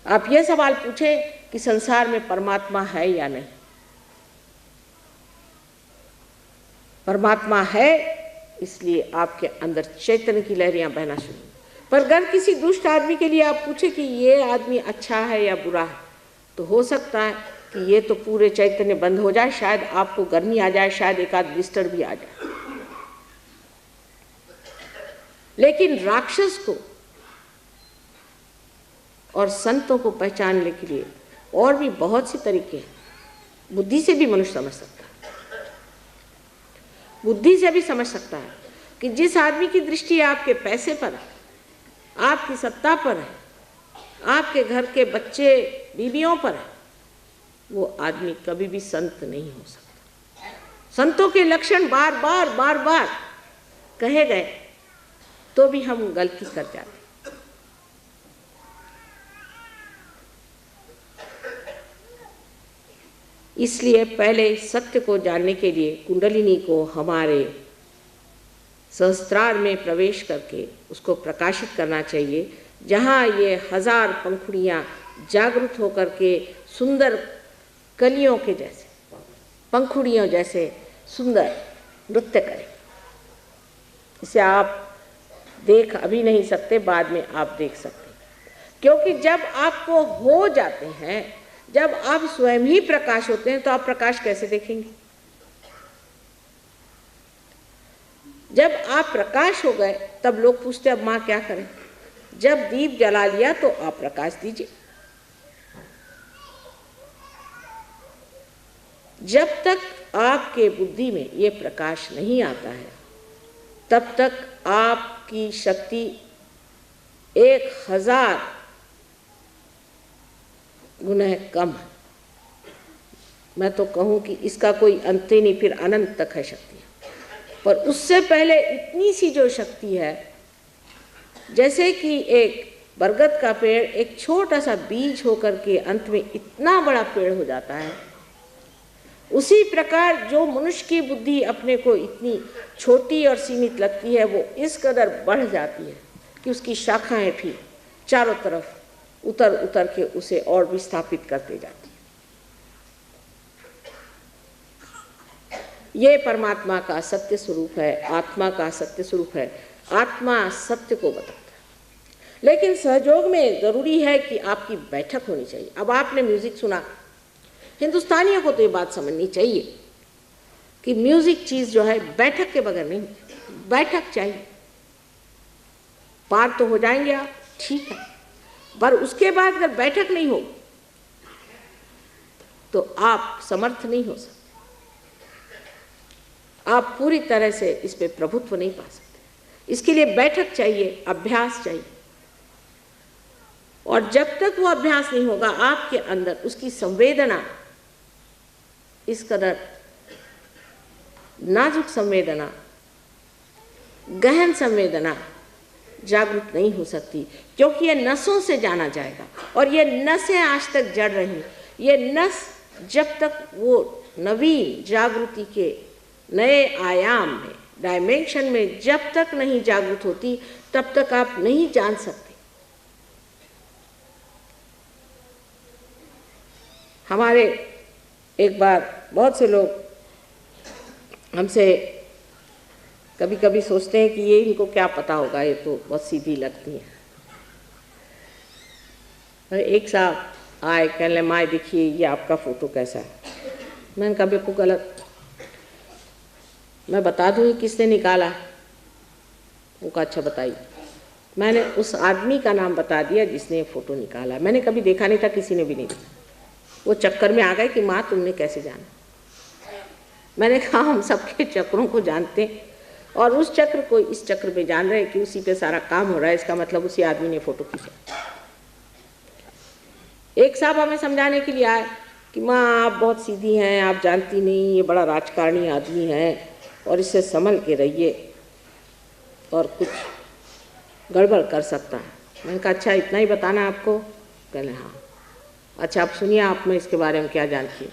आप ये सवाल पूछें कि संसार में परमात्मा है या नहीं। परमात्मा है, इसलिए आपके अंदर चैतन्य की लहरियां बहना शुरू। पर अगर किसी दुष्ट आदमी के लिए आप पूछें कि ये आदमी अच्छा है या बुरा है, तो हो सकता है कि ये तो पूरे चैतन्य बंद हो जाए, शायद आपको गर्मी आ जाए, शायद एक आध ब्लिस्टर भी आ जाए। लेकिन राक्षस को और संतों को पहचानने के लिए और भी बहुत सी तरीके हैं। बुद्धि से भी मनुष्य समझ सकता है, बुद्धि से भी समझ सकता है कि जिस आदमी की दृष्टि आपके पैसे पर है, आपकी सत्ता पर है, आपके घर के बच्चे बीवियों पर है, वो आदमी कभी भी संत नहीं हो सकता। संतों के लक्षण बार बार कहे गए तो भी हम गलती कर जाते। इसलिए पहले सत्य को जानने के लिए कुंडलिनी को हमारे सहस्त्रार में प्रवेश करके उसको प्रकाशित करना चाहिए, जहाँ ये 1000 पंखुड़ियाँ जागृत होकर के सुंदर कलियों के जैसे, पंखुड़ियों जैसे सुंदर नृत्य करें। इसे आप देख अभी नहीं सकते, बाद में आप देख सकते, क्योंकि जब आपको हो जाते हैं, जब आप स्वयं ही प्रकाश होते हैं, तो आप प्रकाश कैसे देखेंगे? जब आप प्रकाश हो गए तब लोग पूछते अब माँ क्या करें? जब दीप जला लिया तो आप प्रकाश दीजिए। जब तक आपके बुद्धि में ये प्रकाश नहीं आता है, तब तक आपकी शक्ति 1000 गुना कम है। मैं तो कहूँ कि इसका कोई अंत ही नहीं, फिर अनंत तक है शक्ति। पर उससे पहले इतनी सी जो शक्ति है, जैसे कि एक बरगद का पेड़ एक छोटा सा बीज होकर के अंत में इतना बड़ा पेड़ हो जाता है, उसी प्रकार जो मनुष्य की बुद्धि अपने को इतनी छोटी और सीमित लगती है, वो इस कदर बढ़ जाती है कि उसकी शाखाएं भी चारों तरफ उतर उतर के उसे और भी स्थापित करते जाती है। ये परमात्मा का सत्य स्वरूप है, आत्मा का सत्य स्वरूप है। आत्मा सत्य को बताता है। लेकिन सहयोग में जरूरी है कि आपकी बैठक होनी चाहिए। अब आपने म्यूजिक सुना, हिंदुस्तानियों को तो ये बात समझनी चाहिए कि म्यूजिक चीज जो है बैठक के बगैर नहीं, बैठक चाहिए। पार तो हो जाएंगे आप, ठीक है, पर उसके बाद अगर बैठक नहीं हो तो आप समर्थ नहीं हो सकते, आप पूरी तरह से इस पे प्रभुत्व नहीं पा सकते। इसके लिए बैठक चाहिए, अभ्यास चाहिए। और जब तक वो अभ्यास नहीं होगा आपके अंदर उसकी संवेदना, इस कदर नाजुक संवेदना, गहन संवेदना जागृत नहीं हो सकती, क्योंकि ये नसों से जाना जाएगा। और ये नसें आज तक जड़ रही, ये नस जब तक वो नवीन जागृति के नए आयाम में, डायमेंशन में जब तक नहीं जागृत होती, तब तक आप नहीं जान सकते। हमारे एक बार बहुत से लोग हमसे कभी कभी सोचते हैं कि ये इनको क्या पता होगा, ये तो बहुत सीधी लगती है। एक साहब आए, कहने माए देखिए ये आपका फोटो कैसा है। मैंने कहा बिल्कुल गलत, मैं बता दूँ किसने निकाला। वो कहा अच्छा बताइए। मैंने उस आदमी का नाम बता दिया जिसने ये फोटो निकाला। मैंने कभी देखा नहीं था, किसी ने भी नहीं देखा। वो चक्कर में आ गए कि माँ तुमने कैसे जाना। मैंने कहा हम सबके चक्रों को जानते हैं और उस चक्र को इस चक्र पे जान रहे हैं कि उसी पे सारा काम हो रहा है, इसका मतलब उसी आदमी ने फोटो खींचा। एक साहब हमें समझाने के लिए आए कि माँ आप बहुत सीधी हैं, आप जानती नहीं, ये बड़ा राजकारणी आदमी है और इससे संभल के रहिए और कुछ गड़बड़ कर सकता है। मैंने कहा अच्छा इतना ही बताना आपको। कहले हाँ। अच्छा आप सुनिए, आप में इसके बारे में क्या जानती है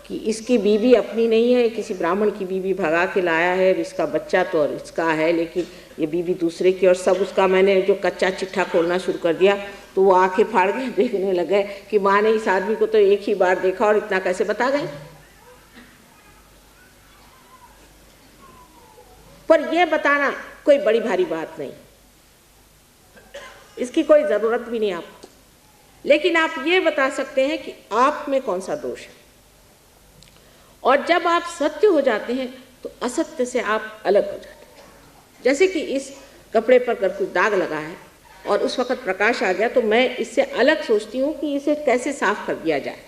कि इसकी बीवी अपनी नहीं है, किसी ब्राह्मण की बीवी भगा के लाया है, इसका बच्चा तो और इसका है, लेकिन ये बीवी दूसरे की। और सब उसका मैंने जो कच्चा चिट्ठा खोलना शुरू कर दिया तो वो आंखें फाड़ के देखने लगे कि माँ ने इस आदमी को तो एक ही बार देखा और इतना कैसे बता गए। पर यह बताना कोई बड़ी भारी बात नहीं, इसकी कोई ज़रूरत भी नहीं आपको। लेकिन आप ये बता सकते हैं कि आप में कौन सा दोष है। और जब आप सत्य हो जाते हैं तो असत्य से आप अलग हो जाते हैं। जैसे कि इस कपड़े पर अगर कुछ दाग लगा है और उस वक़्त प्रकाश आ गया तो मैं इससे अलग सोचती हूँ कि इसे कैसे साफ कर दिया जाए।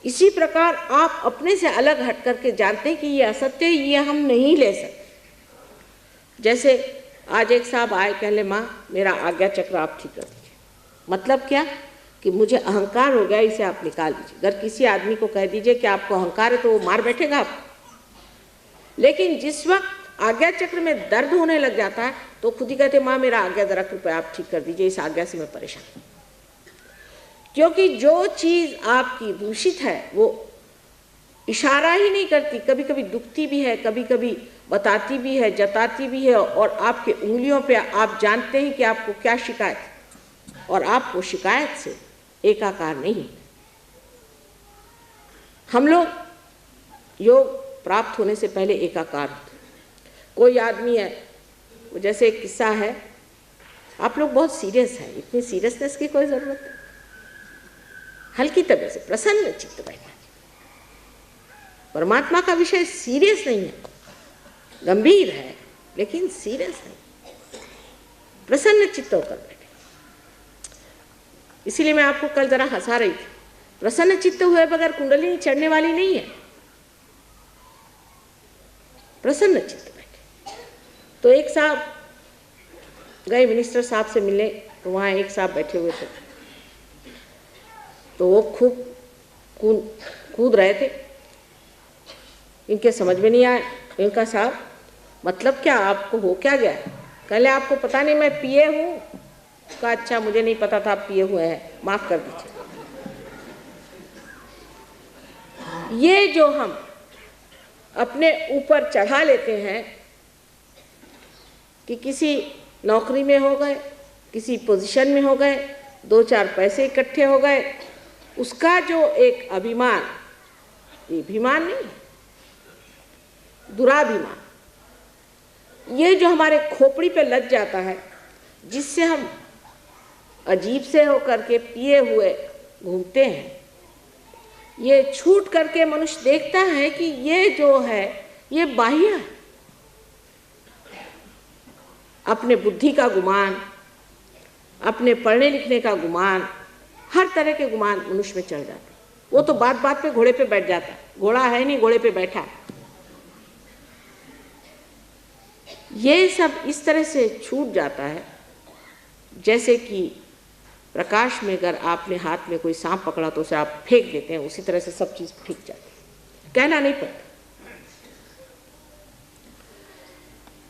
इसी प्रकार आप अपने से अलग हट करके जानते हैं कि ये असत्य है, ये हम नहीं ले सकते। जैसे आज एक साहब आए, कहले माँ मेरा आज्ञा चक्र आप ठीक कर दीजिए। मतलब क्या कि मुझे अहंकार हो गया, इसे आप निकाल दीजिए। अगर किसी आदमी को कह दीजिए कि आपको अहंकार है तो वो मार बैठेगा आप। लेकिन जिस वक्त आज्ञा चक्र में दर्द होने लग जाता है तो खुद ही कहते माँ मेरा आज्ञा जरा कृपया आप ठीक कर दीजिए, इस आज्ञा से मैं परेशान हूँ। क्योंकि जो चीज़ आपकी दूषित है वो इशारा ही नहीं करती, कभी कभी दुखती भी है, कभी कभी बताती भी है, जताती भी है, और आपके उंगलियों पे आप जानते हैं कि आपको क्या शिकायत है, और आप वो शिकायत से एकाकार नहीं। हम लोग योग प्राप्त होने से पहले एकाकार होते। कोई आदमी है, वो जैसे एक किस्सा है, आप लोग बहुत सीरियस हैं, इतनी सीरियसनेस की कोई ज़रूरत नहीं, हल्की तबीयत से प्रसन्न चित्त बैठना। परमात्मा का विषय सीरियस नहीं है, गंभीर है लेकिन सीरियस नहीं, प्रसन्न चित्त होकर बैठे। इसीलिए मैं आपको कल जरा हंसा रही थी, प्रसन्न चित्त हुए बगैर कुंडलिनी चढ़ने वाली नहीं है। प्रसन्न चित्त बैठे। तो एक साहब गए मिनिस्टर साहब से मिले, तो वहाँ एक साहब बैठे हुए थे, तो वो खूब कूद रहे थे। इनके समझ में नहीं आया। इनका साहब मतलब क्या, आपको हो क्या गया? कहले आपको पता नहीं मैं पिए हूँ। कहा अच्छा मुझे नहीं पता था आप पिए हुए हैं, माफ़ कर दीजिए। ये जो हम अपने ऊपर चढ़ा लेते हैं कि किसी नौकरी में हो गए, किसी पोजीशन में हो गए, 2-4 पैसे इकट्ठे हो गए, उसका जो एक अभिमान, ये अभिमान नहीं, दुराभिमान, ये जो हमारे खोपड़ी पे लग जाता है, जिससे हम अजीब से होकर के पिए हुए घूमते हैं, ये छूट करके मनुष्य देखता है कि ये जो है ये बाह्य है। अपने बुद्धि का गुमान, अपने पढ़ने लिखने का गुमान, हर तरह के गुमान मनुष्य में चढ़ जाते हैं। वो तो बात बात पे घोड़े पे बैठ जाता है, घोड़ा है नहीं, घोड़े पे बैठा है। ये सब इस तरह से छूट जाता है जैसे कि प्रकाश में अगर आपने हाथ में कोई सांप पकड़ा तो उसे आप फेंक देते हैं, उसी तरह से सब चीज फेंक जाती है, कहना नहीं पड़ता।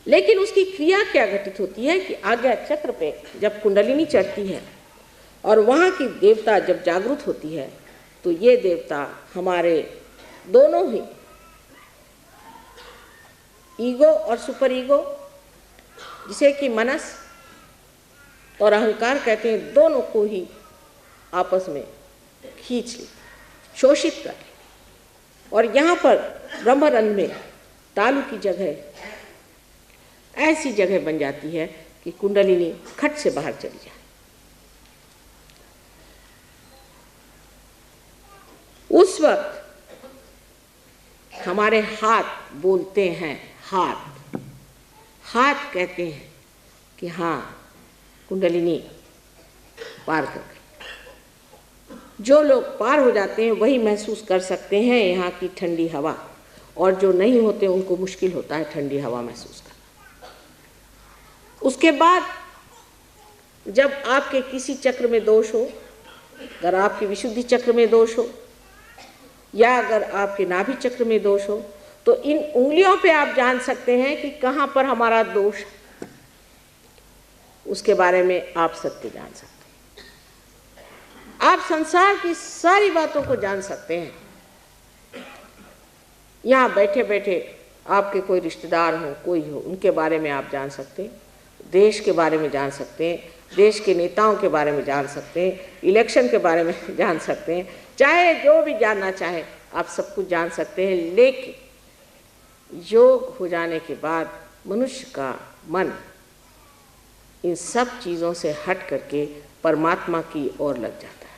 लेकिन उसकी क्रिया क्या घटित होती है कि आज्ञा चक्र पे जब कुंडलिनी चढ़ती है और वहाँ की देवता जब जागृत होती है, तो ये देवता हमारे दोनों ही ईगो और सुपर ईगो, जिसे कि मनस और अहंकार कहते हैं, दोनों को ही आपस में खींच ले, शोषित कर ले। और यहाँ पर ब्रह्मरंध्र में तालु की जगह ऐसी जगह बन जाती है कि कुंडलिनी खट से बाहर चली जाए। उस वक्त हमारे हाथ बोलते हैं, हाथ कहते हैं कि हाँ कुंडलिनी पार कर गई। जो लोग पार हो जाते हैं वही महसूस कर सकते हैं यहाँ की ठंडी हवा, और जो नहीं होते उनको मुश्किल होता है ठंडी हवा महसूस करना। उसके बाद जब आपके किसी चक्र में दोष हो, अगर आपके विशुद्धि चक्र में दोष हो या अगर आपके नाभि चक्र में दोष हो, तो इन उंगलियों पे आप जान सकते हैं कि कहाँ पर हमारा दोष है। उसके बारे में आप सत्य जान सकते हैं। आप संसार की सारी बातों को जान सकते हैं। यहाँ बैठे बैठे आपके कोई रिश्तेदार हो, कोई हो, उनके बारे में आप जान सकते हैं, देश के बारे में जान सकते हैं, देश के नेताओं के बारे में जान सकते हैं, इलेक्शन के बारे में जान सकते हैं, चाहे जो भी जानना चाहे आप सब कुछ जान सकते हैं। लेकिन योग हो जाने के बाद मनुष्य का मन इन सब चीज़ों से हट करके परमात्मा की ओर लग जाता है।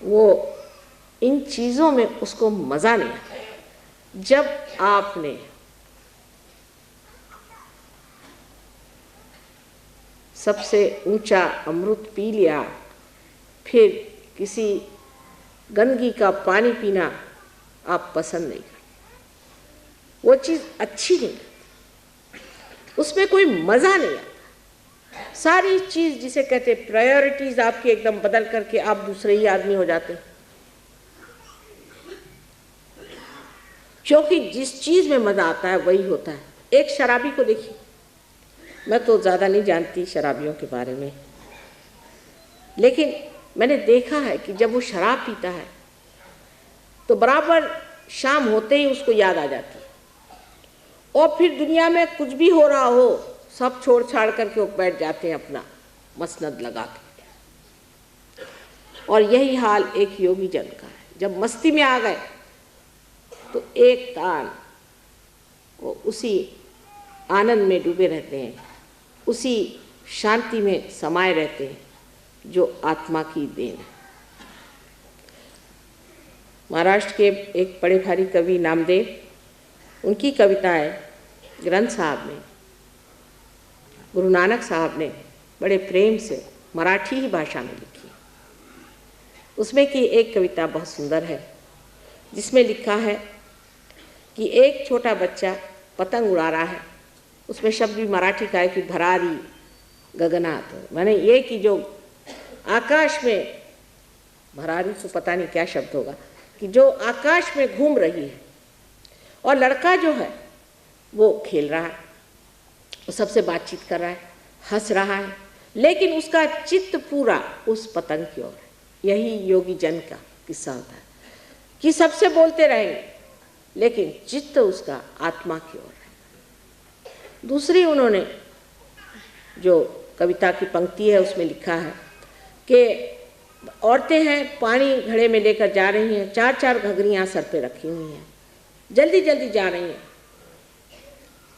वो इन चीज़ों में उसको मज़ा नहीं आता। जब आपने सबसे ऊंचा अमृत पी लिया, फिर किसी गंदगी का पानी पीना आप पसंद नहीं करते, वो चीज़ अच्छी नहीं, उसमें कोई मज़ा नहीं आता। सारी चीज़ जिसे कहते प्रायोरिटीज़ आपकी एकदम बदल करके आप दूसरे ही आदमी हो जाते हैं, क्योंकि जिस चीज़ में मज़ा आता है वही होता है। एक शराबी को देखिए, मैं तो ज़्यादा नहीं जानती शराबियों के बारे में, लेकिन मैंने देखा है कि जब वो शराब पीता है तो बराबर शाम होते ही उसको याद आ जाती है, और फिर दुनिया में कुछ भी हो रहा हो सब छोड़ छाड़ करके वो बैठ जाते हैं अपना मसनद लगा के। और यही हाल एक योगी जन का है। जब मस्ती में आ गए तो एक तान वो उसी आनंद में डूबे रहते हैं, उसी शांति में समाये रहते हैं जो आत्मा की देन है। महाराष्ट्र के एक बड़े भारी कवि नामदेव, उनकी कविताएं ग्रंथ साहब ने, गुरु नानक साहब ने बड़े प्रेम से मराठी ही भाषा में लिखी। उसमें की एक कविता बहुत सुंदर है, जिसमें लिखा है कि एक छोटा बच्चा पतंग उड़ा रहा है। उसमें शब्द भी मराठी का है कि भरारी गगनात, माने ये कि जो आकाश में, भरारी को पता नहीं क्या शब्द होगा, कि जो आकाश में घूम रही है, और लड़का जो है वो खेल रहा है, वो सबसे बातचीत कर रहा है, हंस रहा है, लेकिन उसका चित्त पूरा उस पतंग की ओर है। यही योगी जन का किस्सा होता है। कि सबसे बोलते रहेंगे, लेकिन चित्त उसका आत्मा की ओर है। दूसरी उन्होंने जो कविता की पंक्ति है उसमें लिखा है कि औरतें हैं, पानी घड़े में लेकर जा रही हैं, 4-4 घघरियाँ सर पे रखी हुई हैं, जल्दी जल्दी जा रही हैं,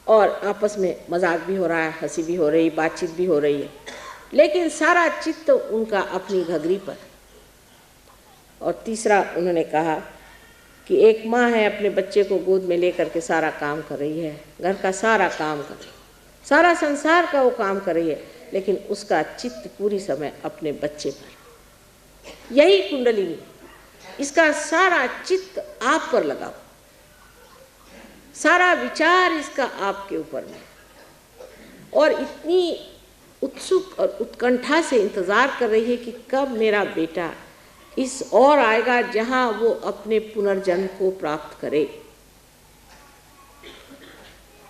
और आपस में मजाक भी हो रहा है, हंसी भी हो रही, बातचीत भी हो रही है, लेकिन सारा चित्त उनका अपनी घघरी पर। और तीसरा उन्होंने कहा कि एक माँ है, अपने बच्चे को गोद में लेकर के सारा काम कर रही है, घर का सारा काम कर रही है, सारा संसार का वो काम कर रही है, लेकिन उसका चित्त पूरी समय अपने बच्चे पर। यही कुंडलिनी, इसका सारा चित्त आप पर लगाओ, सारा विचार इसका आपके ऊपर में, और इतनी उत्सुक और उत्कंठा से इंतजार कर रही है कि कब मेरा बेटा इस और आएगा जहां वो अपने पुनर्जन्म को प्राप्त करे।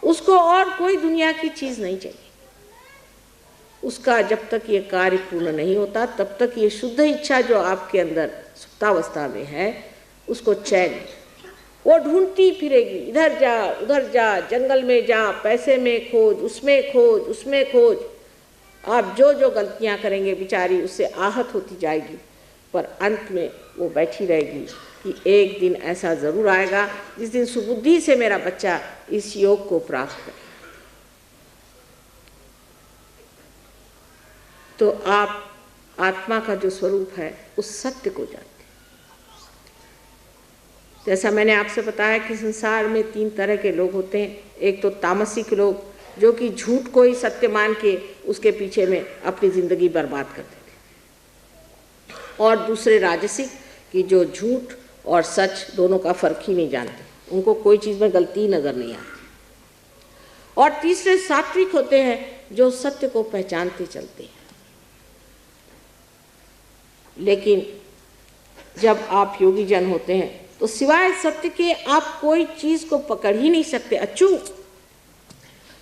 उसको और कोई दुनिया की चीज नहीं चाहिए। उसका जब तक ये कार्य पूर्ण नहीं होता तब तक ये शुद्ध इच्छा जो आपके अंदर सुप्तावस्था में है उसको चैन, वो ढूंढती फिरेगी, इधर जा उधर जा, जंगल में जा, पैसे में खोज, उसमें खोज, उसमें खोज। आप जो जो गलतियां करेंगे बेचारी उससे आहत होती जाएगी, पर अंत में वो बैठी रहेगी कि एक दिन ऐसा ज़रूर आएगा जिस दिन सुबुद्धि से मेरा बच्चा इस योग को प्राप्त करे। तो आप आत्मा का जो स्वरूप है उस सत्य को जानते हैं। जैसा मैंने आपसे बताया कि संसार में 3 तरह के लोग होते हैं। एक तो तामसिक लोग जो कि झूठ को ही सत्य मान के उसके पीछे में अपनी ज़िंदगी बर्बाद करते थे, और दूसरे राजसिक कि जो झूठ और सच दोनों का फर्क ही नहीं जानते, उनको कोई चीज़ में गलती नज़र नहीं आती। और तीसरे सात्विक होते हैं जो सत्य को पहचानते चलते हैं। लेकिन जब आप योगी जन होते हैं तो सिवाय सत्य के आप कोई चीज़ को पकड़ ही नहीं सकते। अचूक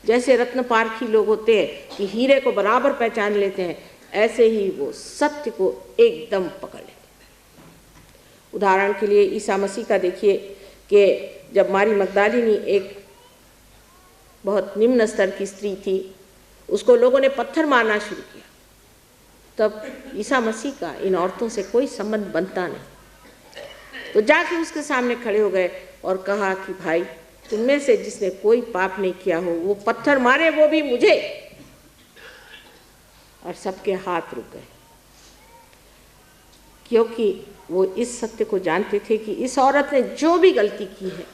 जैसे रत्न पारखी लोग होते हैं कि हीरे को बराबर पहचान लेते हैं, ऐसे ही वो सत्य को एकदम पकड़ लेते हैं। उदाहरण के लिए ईसा मसीह का देखिए कि जब मारी मगदलिनी एक बहुत निम्न स्तर की स्त्री थी, उसको लोगों ने पत्थर मारना शुरू किया, तब ईसा मसीह का इन औरतों से कोई संबंध बनता नहीं। तो जाके उसके सामने खड़े हो गए और कहा कि भाई, तुम में से जिसने कोई पाप नहीं किया हो वो पत्थर मारे, वो भी मुझे। और सबके हाथ रुक गए, क्योंकि वो इस सत्य को जानते थे कि इस औरत ने जो भी गलती की है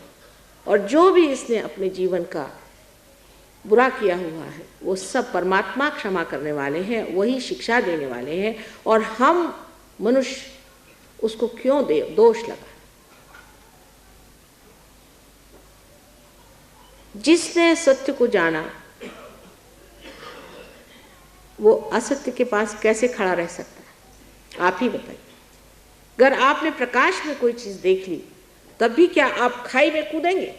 और जो भी इसने अपने जीवन का बुरा किया हुआ है वो सब परमात्मा क्षमा करने वाले हैं, वही शिक्षा देने वाले हैं, और हम मनुष्य उसको क्यों दोष लगा। जिसने सत्य को जाना वो असत्य के पास कैसे खड़ा रह सकता है, आप ही बताइए। अगर आपने प्रकाश में कोई चीज देख ली तब भी क्या आप खाई में कूदेंगे?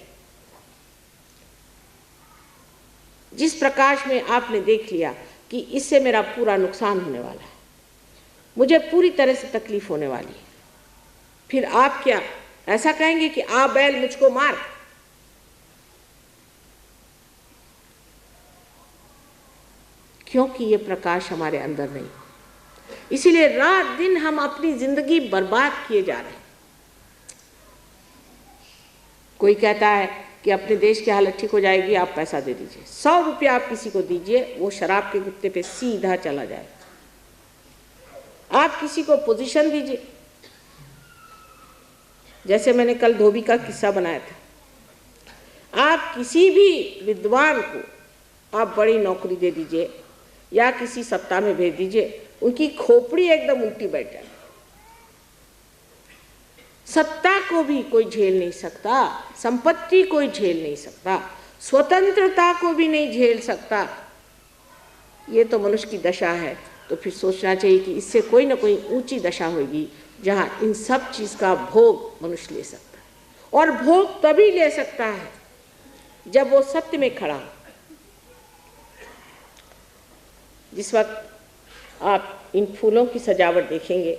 जिस प्रकाश में आपने देख लिया कि इससे मेरा पूरा नुकसान होने वाला है, मुझे पूरी तरह से तकलीफ होने वाली है, फिर आप क्या ऐसा कहेंगे कि आ बैल मुझको मार? क्योंकि ये प्रकाश हमारे अंदर नहीं। इसीलिए रात दिन हम अपनी जिंदगी बर्बाद किए जा रहे हैं। कोई कहता है कि अपने देश की हालत ठीक हो जाएगी, आप पैसा दे दीजिए, 100 रुपया आप किसी को दीजिए, वो शराब के गुत्ते पे सीधा चला जाएगा। आप किसी को पोजीशन दीजिए, जैसे मैंने कल धोबी का किस्सा बनाया था। आप किसी भी विद्वान को आप बड़ी नौकरी दे दीजिए या किसी सत्ता में भेज दीजिए, उनकी खोपड़ी एकदम उल्टी बैठ जाए। सत्ता को भी कोई झेल नहीं सकता, संपत्ति कोई झेल नहीं सकता, स्वतंत्रता को भी नहीं झेल सकता। ये तो मनुष्य की दशा है। तो फिर सोचना चाहिए कि इससे कोई ना कोई ऊंची दशा होगी जहाँ इन सब चीज़ का भोग मनुष्य ले सकता है। और भोग तभी ले सकता है जब वो सत्य में खड़ा हो। जिस वक्त आप इन फूलों की सजावट देखेंगे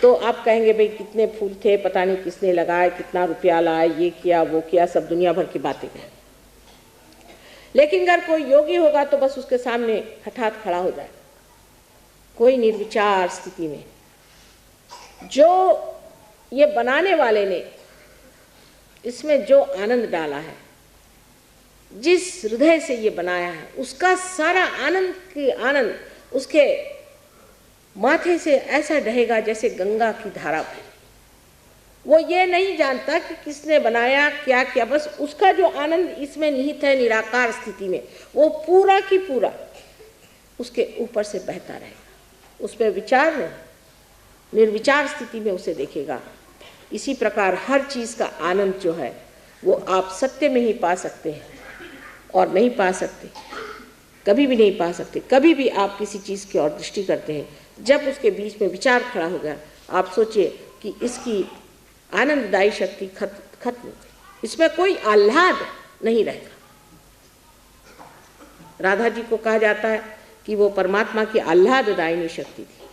तो आप कहेंगे भाई कितने फूल थे, पता नहीं किसने लगाए, कितना रुपया लाए, ये किया वो किया, सब दुनिया भर की बातें करें। लेकिन अगर कोई योगी होगा तो बस उसके सामने हठात खड़ा हो जाए, कोई निर्विचार स्थिति में। जो ये बनाने वाले ने इसमें जो आनंद डाला है, जिस हृदय से ये बनाया है, उसका सारा आनंद उसके माथे से ऐसा ढहेगा जैसे गंगा की धारा पे। वो ये नहीं जानता कि किसने बनाया, क्या किया, बस उसका जो आनंद इसमें निहित है निराकार स्थिति में, वो पूरा की पूरा उसके ऊपर से बहता रहेगा। उस पर विचार नहीं, निर्विचार स्थिति में उसे देखेगा। इसी प्रकार हर चीज़ का आनंद जो है वो आप सत्य में ही पा सकते हैं, और नहीं पा सकते, कभी भी नहीं पा सकते। कभी भी आप किसी चीज़ की ओर दृष्टि करते हैं, जब उसके बीच में विचार खड़ा हो गया, आप सोचिए कि इसकी आनंददायी शक्ति खत्म हो गई, इसमें कोई आह्लाद नहीं रहेगा। राधा जी को कहा जाता है कि वो परमात्मा की आह्लाददायिनी शक्ति थी।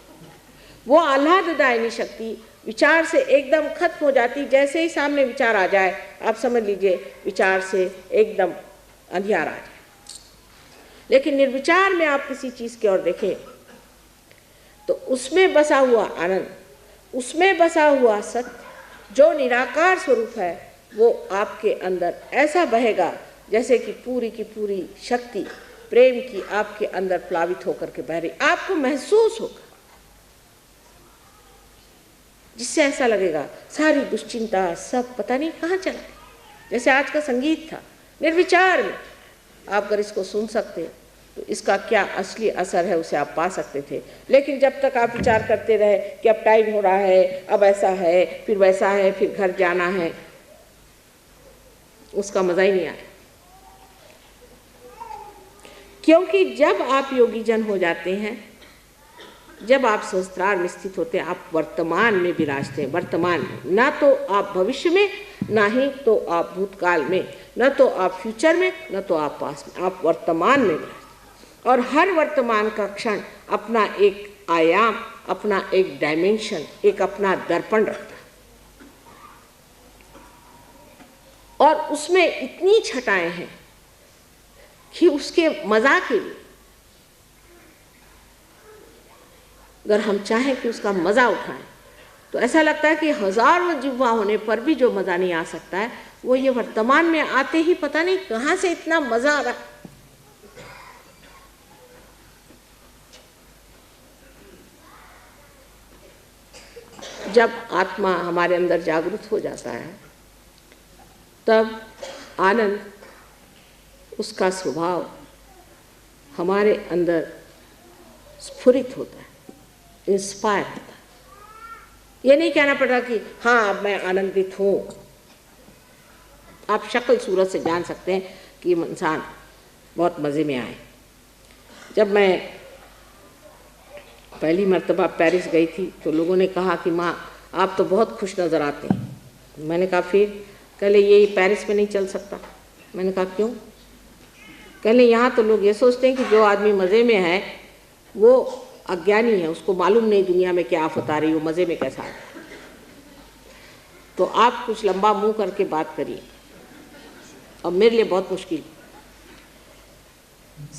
वो आह्लाददायिनी शक्ति विचार से एकदम खत्म हो जाती। जैसे ही सामने विचार आ जाए, आप समझ लीजिए विचार से एकदम अंधियार आ जाए। लेकिन निर्विचार में आप किसी चीज़ की ओर देखें तो उसमें बसा हुआ आनंद, उसमें बसा हुआ सत्य जो निराकार स्वरूप है, वो आपके अंदर ऐसा बहेगा जैसे कि पूरी की पूरी शक्ति प्रेम की आपके अंदर प्लावित होकर के बह रही। आपको महसूस होगा, जिससे ऐसा लगेगा सारी दुश्चिंता सब पता नहीं कहाँ चला गया। जैसे आज का संगीत था, निर्विचार में आप अगर इसको सुन सकते तो इसका क्या असली असर है उसे आप पा सकते थे। लेकिन जब तक आप विचार करते रहे कि अब टाइम हो रहा है, अब ऐसा है, फिर वैसा है, फिर घर जाना है, उसका मजा ही नहीं आया। क्योंकि जब आप योगी जन हो जाते हैं, जब आप सहस्त्रार में स्थित होते हैं, आप वर्तमान में विराजते हैं। वर्तमान में, ना तो आप भविष्य में, ना ही तो आप भूतकाल में, न तो आप फ्यूचर में, न तो आप पास में, आप वर्तमान में विराजते। और हर वर्तमान का क्षण अपना एक आयाम, अपना एक डायमेंशन, एक अपना दर्पण रखता है। और उसमें इतनी छटाएं हैं कि उसके मजा के लिए अगर हम चाहें कि उसका मजा उठाएं तो ऐसा लगता है कि हजारों जिह्वा होने पर भी जो मजा नहीं आ सकता है, वो ये वर्तमान में आते ही पता नहीं कहां से इतना मजा आ रहा। जब आत्मा हमारे अंदर जागृत हो जाता है, तब आनंद, उसका स्वभाव हमारे अंदर स्फुरित होता है, इंस्पायर होता है। ये नहीं कहना पड़ता कि हाँ अब मैं आनंदित हूँ। आप शक्ल सूरत से जान सकते हैं कि ये इंसान बहुत मज़े में आए। जब मैं पहली मर्तबा पेरिस गई थी तो लोगों ने कहा कि माँ आप तो बहुत खुश नज़र आते हैं। मैंने कहा फिर? कहले ये पेरिस में नहीं चल सकता। मैंने कहा क्यों? कहले यहाँ तो लोग ये सोचते हैं कि जो आदमी मज़े में है वो अज्ञानी है, उसको मालूम नहीं दुनिया में क्या आफत आ रही, वो मज़े में कैसा आ रहा है। तो आप कुछ लंबा मुंह करके बात करिए, और मेरे लिए बहुत मुश्किल।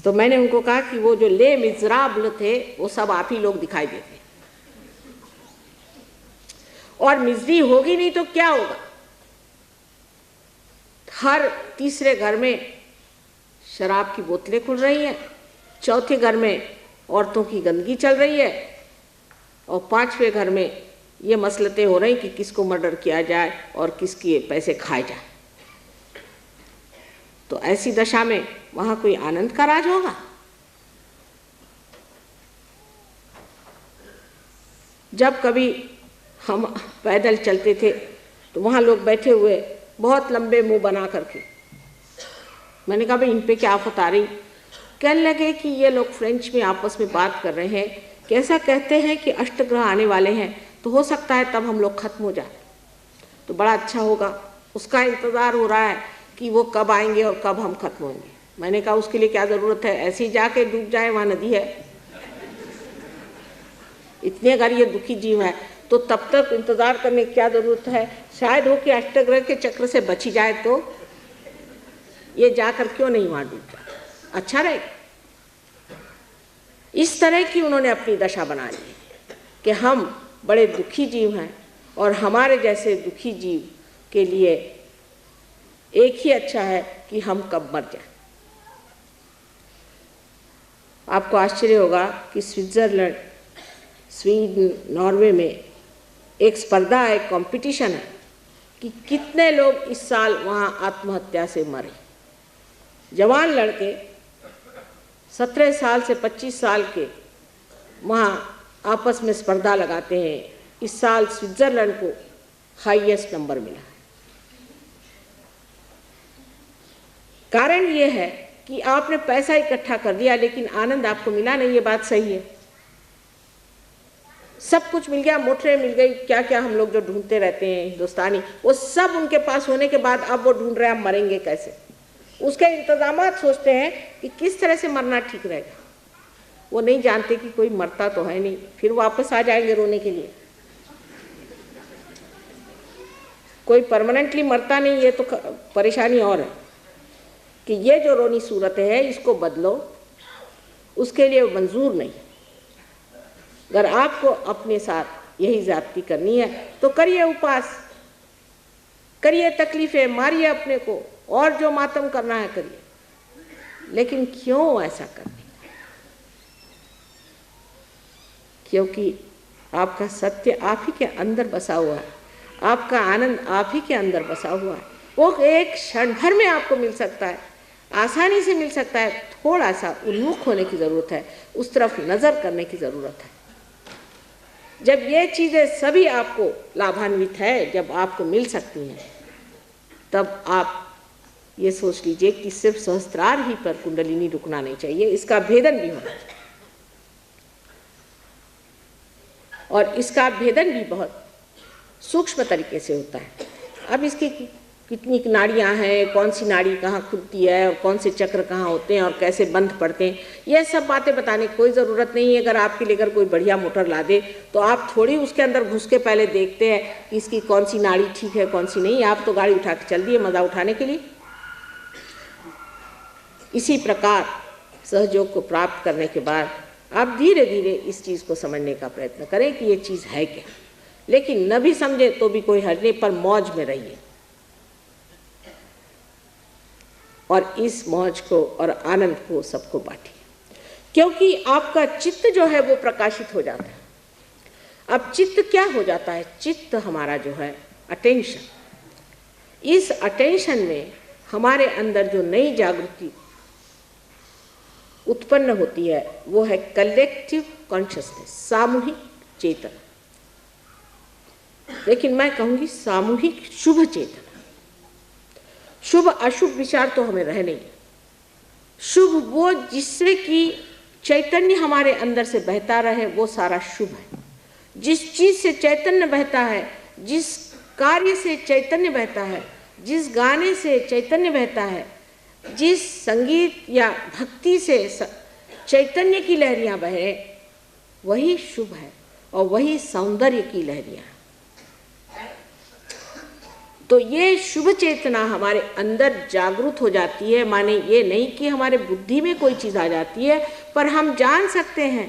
तो मैंने उनको कहा कि वो जो ले मिजराबल थे वो सब आप ही लोग दिखाई देते, और मिजरी होगी नहीं तो क्या होगा। हर तीसरे घर में शराब की बोतलें खुल रही हैं, चौथे घर में औरतों की गंदगी चल रही है, और पांचवें घर में ये मसलतें हो रही कि किसको मर्डर किया जाए और किसके पैसे खाए जाए। तो ऐसी दशा में वहां कोई आनंद का राज होगा? जब कभी हम पैदल चलते थे तो वहां लोग बैठे हुए बहुत लंबे मुंह बना करके, मैंने कहा भाई इन पे क्या आफत आ रही? कहने लगे कि ये लोग फ्रेंच में आपस में बात कर रहे हैं, कैसा कहते हैं कि अष्टग्रह आने वाले हैं, तो हो सकता है तब हम लोग खत्म हो जाए तो बड़ा अच्छा होगा। उसका इंतज़ार हो रहा है कि वो कब आएंगे और कब हम खत्म होंगे। मैंने कहा उसके लिए क्या ज़रूरत है, ऐसे ही जाके डूब जाए, वहाँ नदी है। इतने अगर ये दुखी जीव है तो तब तक इंतज़ार करने की क्या ज़रूरत है? शायद हो कि अष्टग्रह के चक्र से बची जाए तो ये जाकर क्यों नहीं वहाँ डूब जाए, अच्छा रहेगा। इस तरह की उन्होंने अपनी दशा बना ली कि हम बड़े दुखी जीव हैं और हमारे जैसे दुखी जीव के लिए एक ही अच्छा है कि हम कब मर जाएं। आपको आश्चर्य होगा कि स्विट्ज़रलैंड, स्वीडन, नॉर्वे में एक स्पर्धा है, एक कंपटीशन है कि कितने लोग इस साल वहाँ आत्महत्या से मरे। जवान लड़के 17 साल से 25 साल के वहाँ आपस में स्पर्धा लगाते हैं। इस साल स्विट्ज़रलैंड को हाईएस्ट नंबर मिला है। कारण ये है कि आपने पैसा इकट्ठा कर दिया लेकिन आनंद आपको मिला नहीं। ये बात सही है। सब कुछ मिल गया, मोटरें मिल गई, क्या क्या हम लोग जो ढूंढते रहते हैं हिंदुस्तानी, वो सब उनके पास होने के बाद अब वो ढूंढ रहे हैं हम मरेंगे कैसे। उसके इंतजामात सोचते हैं कि किस तरह से मरना ठीक रहेगा। वो नहीं जानते कि कोई मरता तो है नहीं, फिर वापस आ जाएंगे रोने के लिए। कोई परमानेंटली मरता नहीं, ये तो परेशानी और है कि ये जो रोनी सूरत है इसको बदलो, उसके लिए मंजूर नहीं। अगर आपको अपने साथ यही ज़्यादती करनी है तो करिए उपवास, करिए तकलीफ़ें, मारिए अपने को, और जो मातम करना है करिए, लेकिन क्यों ऐसा करने? क्योंकि आपका सत्य आप ही के अंदर बसा हुआ है, आपका आनंद आप ही के अंदर बसा हुआ है। वो एक क्षण भर में आपको मिल सकता है, आसानी से मिल सकता है। थोड़ा सा उन्मुख होने की ज़रूरत है, उस तरफ नज़र करने की ज़रूरत है। जब ये चीज़ें सभी आपको लाभान्वित है, जब आपको मिल सकती हैं, तब आप ये सोच लीजिए कि सिर्फ सहस्त्रार ही पर कुंडलिनी रुकना नहीं चाहिए, इसका भेदन भी होना चाहिए। और इसका भेदन भी बहुत सूक्ष्म तरीके से होता है। अब इसकी कितनी नाड़ियाँ हैं, कौन सी नाड़ी कहाँ खुलती है और कौन से चक्र कहाँ होते हैं और कैसे बंध पड़ते हैं, यह सब बातें बताने की कोई ज़रूरत नहीं है। अगर आपके लिए अगर कोई बढ़िया मोटर ला दे तो आप थोड़ी उसके अंदर घुस के पहले देखते हैं कि इसकी कौन सी नाड़ी ठीक है कौन सी नहीं। आप तो गाड़ी उठा के चल दिए मज़ा उठाने के लिए। इसी प्रकार सहयोग को प्राप्त करने के बाद आप धीरे धीरे इस चीज़ को समझने का प्रयत्न करें कि ये चीज़ है क्या। लेकिन न भी समझे तो भी कोई हर्ज नहीं, पर मौज में रहिए और इस मौज को और आनंद को सबको बांटिए, क्योंकि आपका चित्त जो है वो प्रकाशित हो जाता है। अब चित्त क्या हो जाता है? चित्त हमारा जो है अटेंशन, इस अटेंशन में हमारे अंदर जो नई जागृति उत्पन्न होती है वो है कलेक्टिव कॉन्शियसनेस, सामूहिक चेतना। लेकिन मैं कहूँगी सामूहिक शुभ चेतना। शुभ अशुभ विचार तो हमें रह नहीं। शुभ वो जिससे कि चैतन्य हमारे अंदर से बहता रहे, वो सारा शुभ है। जिस चीज़ से चैतन्य बहता है, जिस कार्य से चैतन्य बहता है, जिस गाने से चैतन्य बहता है, जिस संगीत या भक्ति से चैतन्य की लहरियाँ बहे, वही शुभ है और वही सौंदर्य की लहरियाँ। तो ये शुभ चेतना हमारे अंदर जागृत हो जाती है। माने ये नहीं कि हमारे बुद्धि में कोई चीज़ आ जाती है, पर हम जान सकते हैं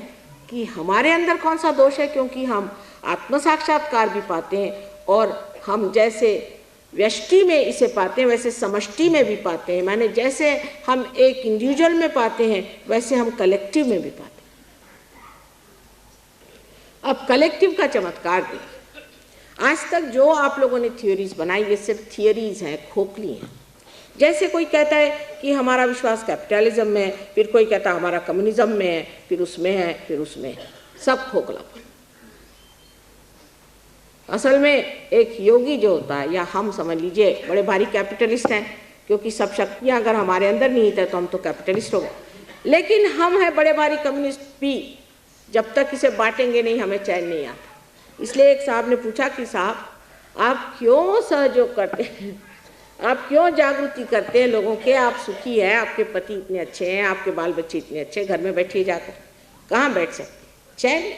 कि हमारे अंदर कौन सा दोष है, क्योंकि हम आत्म साक्षात्कार भी पाते हैं और हम जैसे व्यष्टि में इसे पाते हैं वैसे समष्टि में भी पाते हैं। माने जैसे हम एक इंडिविजुअल में पाते हैं वैसे हम कलेक्टिव में भी पाते हैं। अब कलेक्टिव का चमत्कार देखिए। आज तक जो आप लोगों ने थियोरीज बनाई ये सिर्फ थियोरीज हैं, खोखली हैं। जैसे कोई कहता है कि हमारा विश्वास कैपिटलिज्म में है, फिर कोई कहता है हमारा कम्युनिज्म में है, फिर उसमें है, फिर उसमें है, सब खोखलापन। असल में एक योगी जो होता है, या हम समझ लीजिए बड़े भारी कैपिटलिस्ट हैं, क्योंकि सब शक्तियाँ अगर हमारे अंदर नहीं है तो हम तो कैपिटलिस्ट हो गए। लेकिन हम हैं बड़े भारी कम्युनिस्ट भी, जब तक इसे बांटेंगे नहीं हमें चैन नहीं आता। इसलिए एक साहब ने पूछा कि साहब आप क्यों सहयोग करते हैं, आप क्यों जागृति करते हैं लोगों के, आप सुखी हैं, आपके पति इतने अच्छे हैं, आपके बाल बच्चे इतने अच्छे, घर में बैठिए जाकर। कहाँ बैठ सकते, चैन।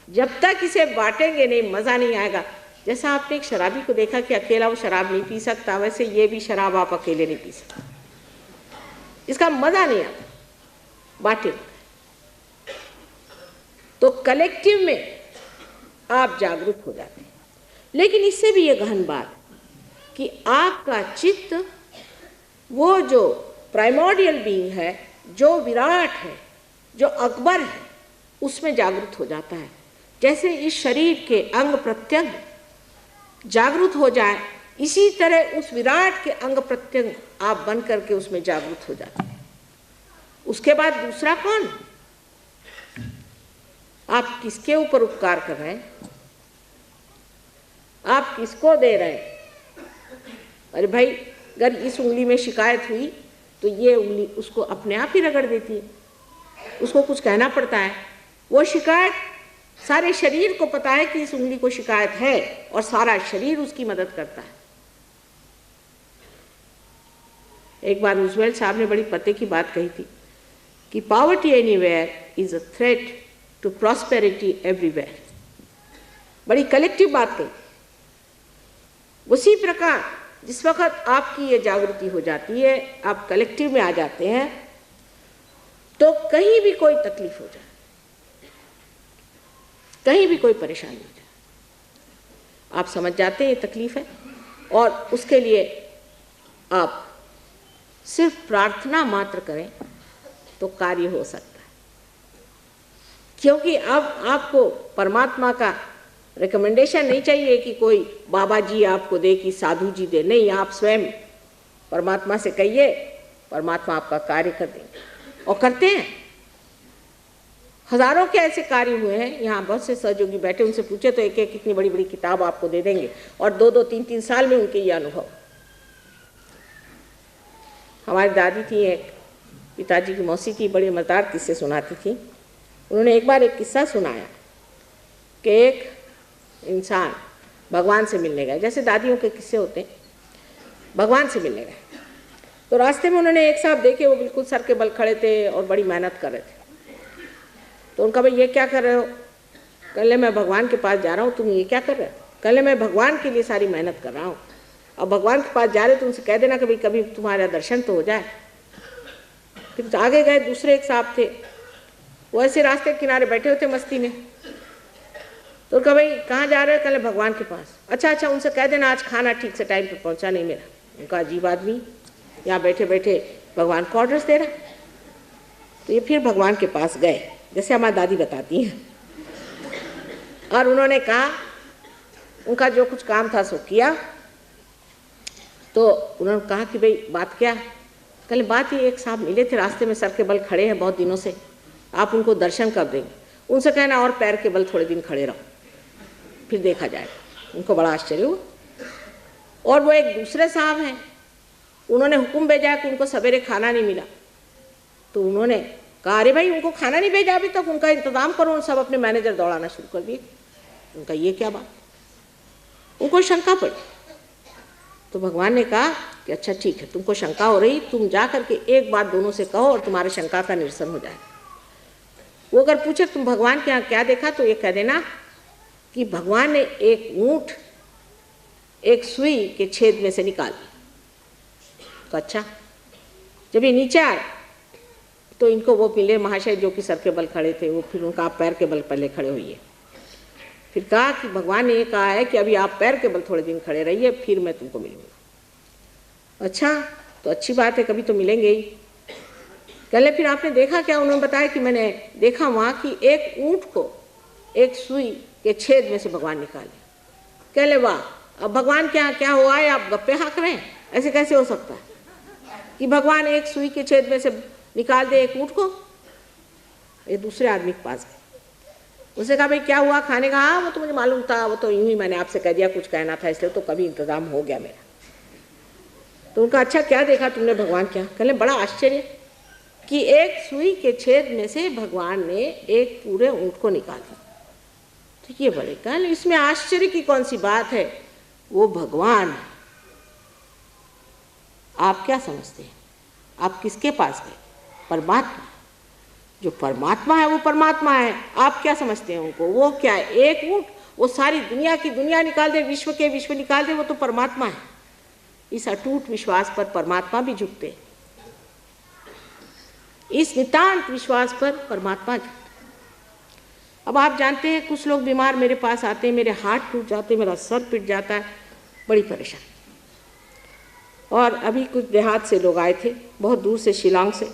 जब तक इसे बांटेंगे नहीं मज़ा नहीं आएगा। जैसा आपने एक शराबी को देखा कि अकेला वो शराब नहीं पी सकता, वैसे ये भी शराब आप अकेले नहीं पी सकते, इसका मज़ा नहीं आता, बांटे। तो कलेक्टिव में आप जागरूक हो जाते हैं। लेकिन इससे भी ये गहन बात कि आपका चित्त वो जो प्राइमोर्डियल बीइंग है, जो विराट है, जो अकबर है, उसमें जागरूक हो जाता है। जैसे इस शरीर के अंग प्रत्यंग जागरूक हो जाए, इसी तरह उस विराट के अंग प्रत्यंग आप बन करके उसमें जागरूक हो जाते हैं। उसके बाद दूसरा कौन? आप किसके ऊपर उपकार कर रहे हैं? आप किसको दे रहे हैं? अरे भाई, अगर इस उंगली में शिकायत हुई तो ये उंगली उसको अपने आप ही रगड़ देती है, उसको कुछ कहना पड़ता है। वो शिकायत सारे शरीर को पता है कि इस उंगली को शिकायत है और सारा शरीर उसकी मदद करता है। एक बार रूजवेल्ट साहब ने बड़ी पते की बात कही थी कि poverty anywhere is a threat to prosperity everywhere. बड़ी कलेक्टिव बात कही। उसी प्रकार जिस वक्त आपकी ये जागृति हो जाती है, आप कलेक्टिव में आ जाते हैं, तो कहीं भी कोई तकलीफ हो जाए, कहीं भी कोई परेशानी हो जाए, आप समझ जाते हैं ये तकलीफ है, और उसके लिए आप सिर्फ प्रार्थना मात्र करें तो कार्य हो सकता है। क्योंकि अब आपको परमात्मा का रिकमेंडेशन नहीं चाहिए कि कोई बाबा जी आपको दे, कि साधु जी दे। नहीं, आप स्वयं परमात्मा से कहिए, परमात्मा आपका कार्य कर देंगे, और करते हैं। हजारों के ऐसे कार्य हुए हैं। यहाँ बहुत से सहयोगी बैठे, उनसे पूछे तो एक एक कितनी बड़ी बड़ी किताब आपको दे देंगे, और 2-2, 3-3 साल में उनके ये अनुभव। हमारी दादी थी, एक पिताजी की मौसी थी, बड़ी मजेदार किस्से सुनाती थी। उन्होंने एक बार एक किस्सा सुनाया कि एक इंसान भगवान से मिलने गए, जैसे दादियों के किस्से होते हैं, भगवान से मिलने गए। तो रास्ते में उन्होंने एक साहब देखे, वो बिल्कुल सर के बल खड़े थे और बड़ी मेहनत कर रहे थे। तो उनका, भाई ये क्या कर रहे हो? कहले मैं भगवान के पास जा रहा हूँ। तुम ये क्या कर रहे हो? कहले मैं भगवान के लिए सारी मेहनत कर रहा हूँ। अब भगवान के पास जा रहे तो उनसे कह देना कि भाई कभी तुम्हारा दर्शन तो हो जाए। फिर तो आगे गए, दूसरे एक साहब थे, वो ऐसे रास्ते के किनारे बैठे हुए थे मस्ती में। तो उनका, भाई कहाँ जा रहे हो? कहले भगवान के पास। अच्छा, उनसे कह देना आज खाना ठीक से टाइम पर पहुँचा नहीं मेरा। उनका, अजीब आदमी, यहाँ बैठे बैठे भगवान को ऑर्डर्स दे रहा। तो ये फिर भगवान के पास गए, जैसे हमारी दादी बताती हैं, और उन्होंने कहा, उनका जो कुछ काम था सो किया। तो उन्होंने कहा कि भाई बात क्या? कल बात ही, एक साहब मिले थे रास्ते में, सर के बल खड़े हैं बहुत दिनों से, आप उनको दर्शन कब देंगे? उनसे कहना और पैर के बल थोड़े दिन खड़े रहो, फिर देखा जाएगा। उनको बड़ा आश्चर्य हुआ। और वो एक दूसरे साहब हैं, उन्होंने हुक्म भेजा कि उनको सवेरे खाना नहीं मिला। तो उन्होंने कहा, अरे भाई उनको खाना नहीं भेजा अभी तक, उनका इंतज़ाम करो। सब अपने मैनेजर दौड़ाना शुरू कर दिए। उनका, ये क्या बात? उनको शंका पड़ी। तो भगवान ने कहा कि अच्छा ठीक है, तुमको शंका हो रही, तुम जा करके एक बात दोनों से कहो और तुम्हारे शंका का निरसन हो जाए। वो अगर पूछे तुम भगवान के यहाँ क्या देखा, तो ये कह देना कि भगवान ने एक ऊँट एक सुई के छेद में से निकाल दी। तो अच्छा, जब ये नीचे आए तो इनको वो मिले महाशय जो कि सर के बल खड़े थे, वो फिर उनका, आप पैर के बल पहले खड़े होइए। फिर कहा कि भगवान ने ये कहा है कि अभी आप पैर के बल थोड़े दिन खड़े रहिए, फिर मैं तुमको मिलूंगा। अच्छा, तो अच्छी बात है, कभी तो मिलेंगे ही। कहले फिर आपने देखा क्या? उन्होंने बताया कि मैंने देखा वहाँ कि एक ऊँट को एक सुई के छेद में से भगवान निकाले। कहले वाह, अब भगवान के यहाँ क्या हुआ है? आप गप्पे हाँक रहे हैं? ऐसे कैसे हो सकता है कि भगवान एक सुई के छेद में से निकाल दे एक ऊँट को? ये दूसरे आदमी के पास गए, उसने कहा भाई क्या हुआ खाने का? हाँ वो तो मुझे मालूम था, वो तो यूं ही मैंने आपसे कह दिया, कुछ कहना था इसलिए, तो कभी इंतजाम हो गया मेरा। तो उनका, अच्छा क्या देखा तुमने भगवान क्या? कहले बड़ा आश्चर्य कि एक सुई के छेद में से भगवान ने एक पूरे ऊँट को निकाल दिया। तो ये बड़े, कहले इसमें आश्चर्य की कौन सी बात है? वो भगवान है। आप क्या समझते हैं? आप किसके पास गए? परमात्मा, जो परमात्मा है वो परमात्मा है। आप क्या समझते हैं उनको? वो क्या है? एक ऊँट वो सारी दुनिया की दुनिया निकाल दे, विश्व के विश्व निकाल दे, वो तो परमात्मा है। इस अटूट विश्वास पर परमात्मा भी झुकते हैं। इस नितांत विश्वास पर परमात्मा झुकते। अब आप जानते हैं कुछ लोग बीमार मेरे पास आते हैं, मेरे हाथ टूट जाते, मेरा सर पिट जाता है, बड़ी परेशानी। और अभी कुछ देहात से लोग आए थे, बहुत दूर से, शिलांग से।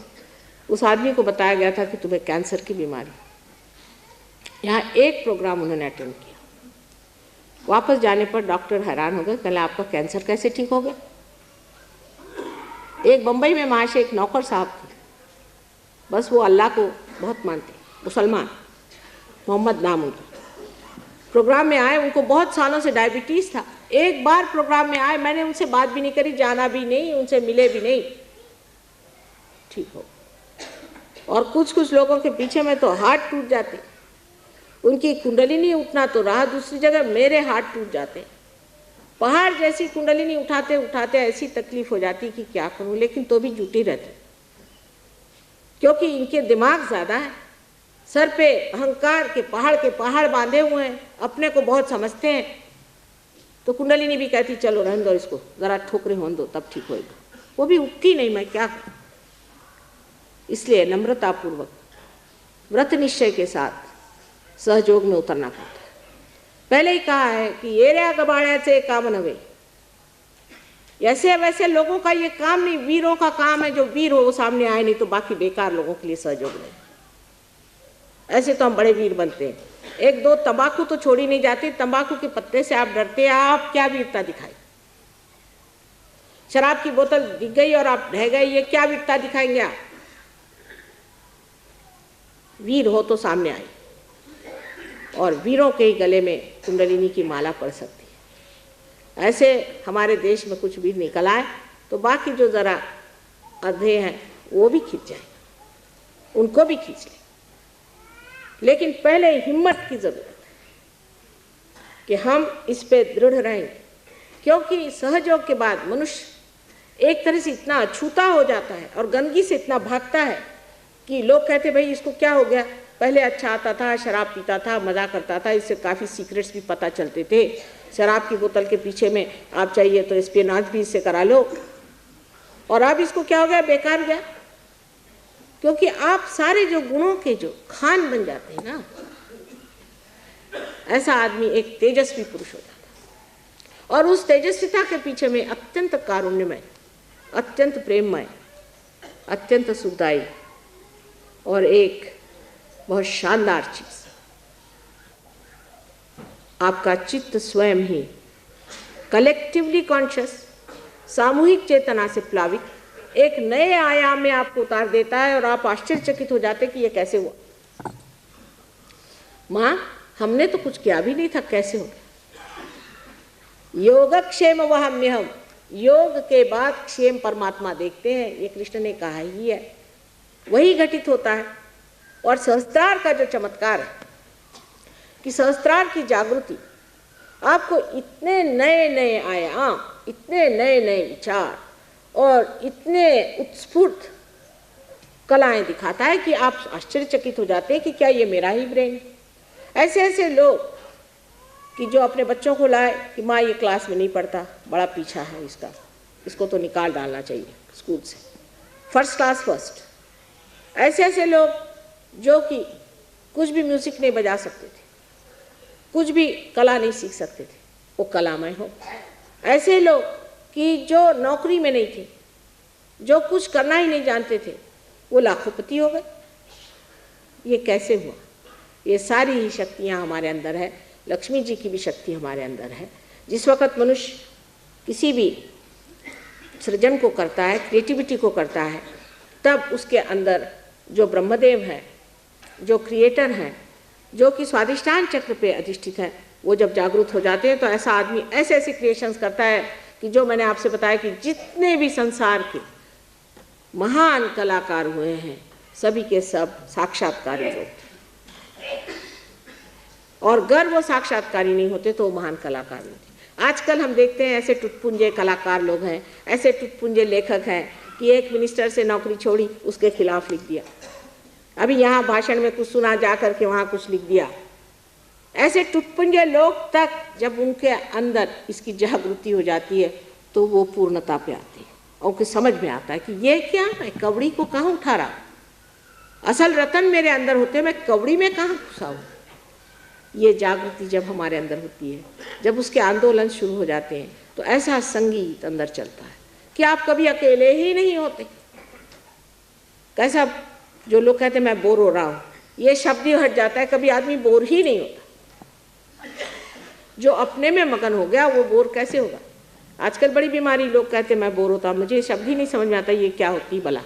उस आदमी को बताया गया था कि तुम्हें कैंसर की बीमारी। यहाँ एक प्रोग्राम उन्होंने अटेंड किया। वापस जाने पर डॉक्टर हैरान हो गए, कहले आपका कैंसर कैसे ठीक हो गया? एक बम्बई में महाशय एक नौकर साहब थे, बस वो अल्लाह को बहुत मानते, मुसलमान, मोहम्मद नाम उनका। प्रोग्राम में आए, उनको बहुत सालों से डायबिटीज़ था। एक बार प्रोग्राम में आए, मैंने उनसे बात भी नहीं करी, जाना भी नहीं, उनसे मिले भी नहीं, ठीक हो। और कुछ कुछ लोगों के पीछे में तो हाथ टूट जाते, उनकी कुंडलिनी उठना तो रहा दूसरी जगह, मेरे हाथ टूट जाते। पहाड़ जैसी कुंडलिनी उठाते उठाते ऐसी तकलीफ हो जाती कि क्या करूं, लेकिन तो भी जुटी रहती, क्योंकि इनके दिमाग ज़्यादा है। सर पे अहंकार के पहाड़ बांधे हुए हैं, अपने को बहुत समझते हैं। तो कुंडलिनी भी कहती चलो रहने दो इसको, ज़रा ठोकरे होने दो तब ठीक होएगा। वो भी उठती नहीं, मैं क्या करूं। इसलिए नम्रतापूर्वक व्रत निश्चय के साथ सहयोग में उतरना पड़ता है। पहले ही कहा है कि ये रे गबाड़े से काम नवे। ऐसे वैसे लोगों का ये काम नहीं, वीरों का काम है। जो वीर हो वो सामने आए, नहीं तो बाकी बेकार लोगों के लिए सहयोग नहीं। ऐसे तो हम बड़े वीर बनते हैं। एक दो तंबाकू तो छोड़ी नहीं जाती, तंबाकू के पत्ते से आप डरते हैं, आप क्या वीरता दिखाई? शराब की बोतल दिख गई और आप ढह गए, ये क्या वीरता दिखाएंगे आप? वीर हो तो सामने आए, और वीरों के ही गले में कुंडलिनी की माला पड़ सकती है। ऐसे हमारे देश में कुछ वीर निकल आए तो बाकी जो ज़रा अधे हैं वो भी खींच जाए, उनको भी खींच ले। लेकिन पहले हिम्मत की ज़रूरत है कि हम इस पे दृढ़ रहें, क्योंकि सहयोग के बाद मनुष्य एक तरह से इतना अछूता हो जाता है और गंदगी से इतना भागता है कि लोग कहते भाई इसको क्या हो गया। पहले अच्छा आता था, शराब पीता था, मज़ा करता था, इससे काफ़ी सीक्रेट्स भी पता चलते थे। शराब की बोतल के पीछे में आप चाहिए तो स्पिनाच भी इससे करा लो, और अब इसको क्या हो गया, बेकार गया। क्योंकि आप सारे जो गुणों के जो खान बन जाते हैं ना, ऐसा आदमी एक तेजस्वी पुरुष हो जाता है। और उस तेजस्विता के पीछे में अत्यंत कारुण्यमय, अत्यंत प्रेममय, अत्यंत सुखदायी और एक बहुत शानदार चीज, आपका चित्त स्वयं ही कलेक्टिवली कॉन्शियस, सामूहिक चेतना से प्लावित एक नए आयाम में आपको उतार देता है। और आप आश्चर्यचकित हो जाते कि ये कैसे हुआ। माँ, हमने तो कुछ किया भी नहीं था, कैसे हो गया? योगक्षेम वहम्यहम्, योग के बाद क्षेम परमात्मा देखते हैं, ये कृष्ण ने कहा ही है, वही घटित होता है। और सहस्त्रार का जो चमत्कार है कि सहस्त्रार की जागृति आपको इतने नए नए आयाम, इतने नए नए विचार और इतने उत्स्फूर्त कलाएं दिखाता है कि आप आश्चर्यचकित हो जाते हैं कि क्या ये मेरा ही ब्रेन है। ऐसे ऐसे लोग कि जो अपने बच्चों को लाए कि माँ ये क्लास में नहीं पढ़ता, बड़ा पीछा है इसका, इसको तो निकाल डालना चाहिए स्कूल से, फर्स्ट क्लास फर्स्ट। ऐसे ऐसे लोग जो कि कुछ भी म्यूजिक नहीं बजा सकते थे, कुछ भी कला नहीं सीख सकते थे, वो कलामय हो। ऐसे लोग कि जो नौकरी में नहीं थे, जो कुछ करना ही नहीं जानते थे, वो लाखोंपति हो गए। ये कैसे हुआ? ये सारी ही शक्तियाँ हमारे अंदर है, लक्ष्मी जी की भी शक्ति हमारे अंदर है। जिस वक़्त मनुष्य किसी भी सृजन को करता है, क्रिएटिविटी को करता है, तब उसके अंदर जो ब्रह्मदेव है, जो क्रिएटर हैं, जो कि स्वादिष्टान चक्र पे अधिष्ठित हैं, वो जब जागरूक हो जाते हैं तो ऐसा आदमी ऐसे ऐसे क्रिएशंस करता है कि जो मैंने आपसे बताया कि जितने भी संसार के महान कलाकार हुए हैं, सभी के सब साक्षात्कारी लोग थे। और अगर वो साक्षात्कारी नहीं होते तो वो महान कलाकार नहीं थे। आजकल हम देखते हैं ऐसे टुटपुंजे कलाकार लोग हैं, ऐसे टुटपुंजे लेखक हैं कि एक मिनिस्टर से नौकरी छोड़ी, उसके खिलाफ लिख दिया, अभी यहाँ भाषण में कुछ सुना, जा करके वहाँ कुछ लिख दिया। ऐसे टुटपुंजे लोग तक जब उनके अंदर इसकी जागृति हो जाती है तो वो पूर्णता पे आती है और उनको समझ में आता है कि ये क्या, मैं कवड़ी को कहाँ उठा रहा हूँ, असल रतन मेरे अंदर होते, मैं कवड़ी में कहाँ घुसा हूँ। ये जागृति जब हमारे अंदर होती है, जब उसके आंदोलन शुरू हो जाते हैं, तो ऐसा संगीत अंदर चलता है कि आप कभी अकेले ही नहीं होते। कैसा, जो लोग कहते हैं मैं बोर हो रहा हूँ, ये शब्द ही हट जाता है, कभी आदमी बोर ही नहीं होता। जो अपने में मगन हो गया वो बोर कैसे होगा। आजकल बड़ी बीमारी, लोग कहते हैं मैं बोर होता, मुझे शब्द ही नहीं समझ में आता ये क्या होती भला।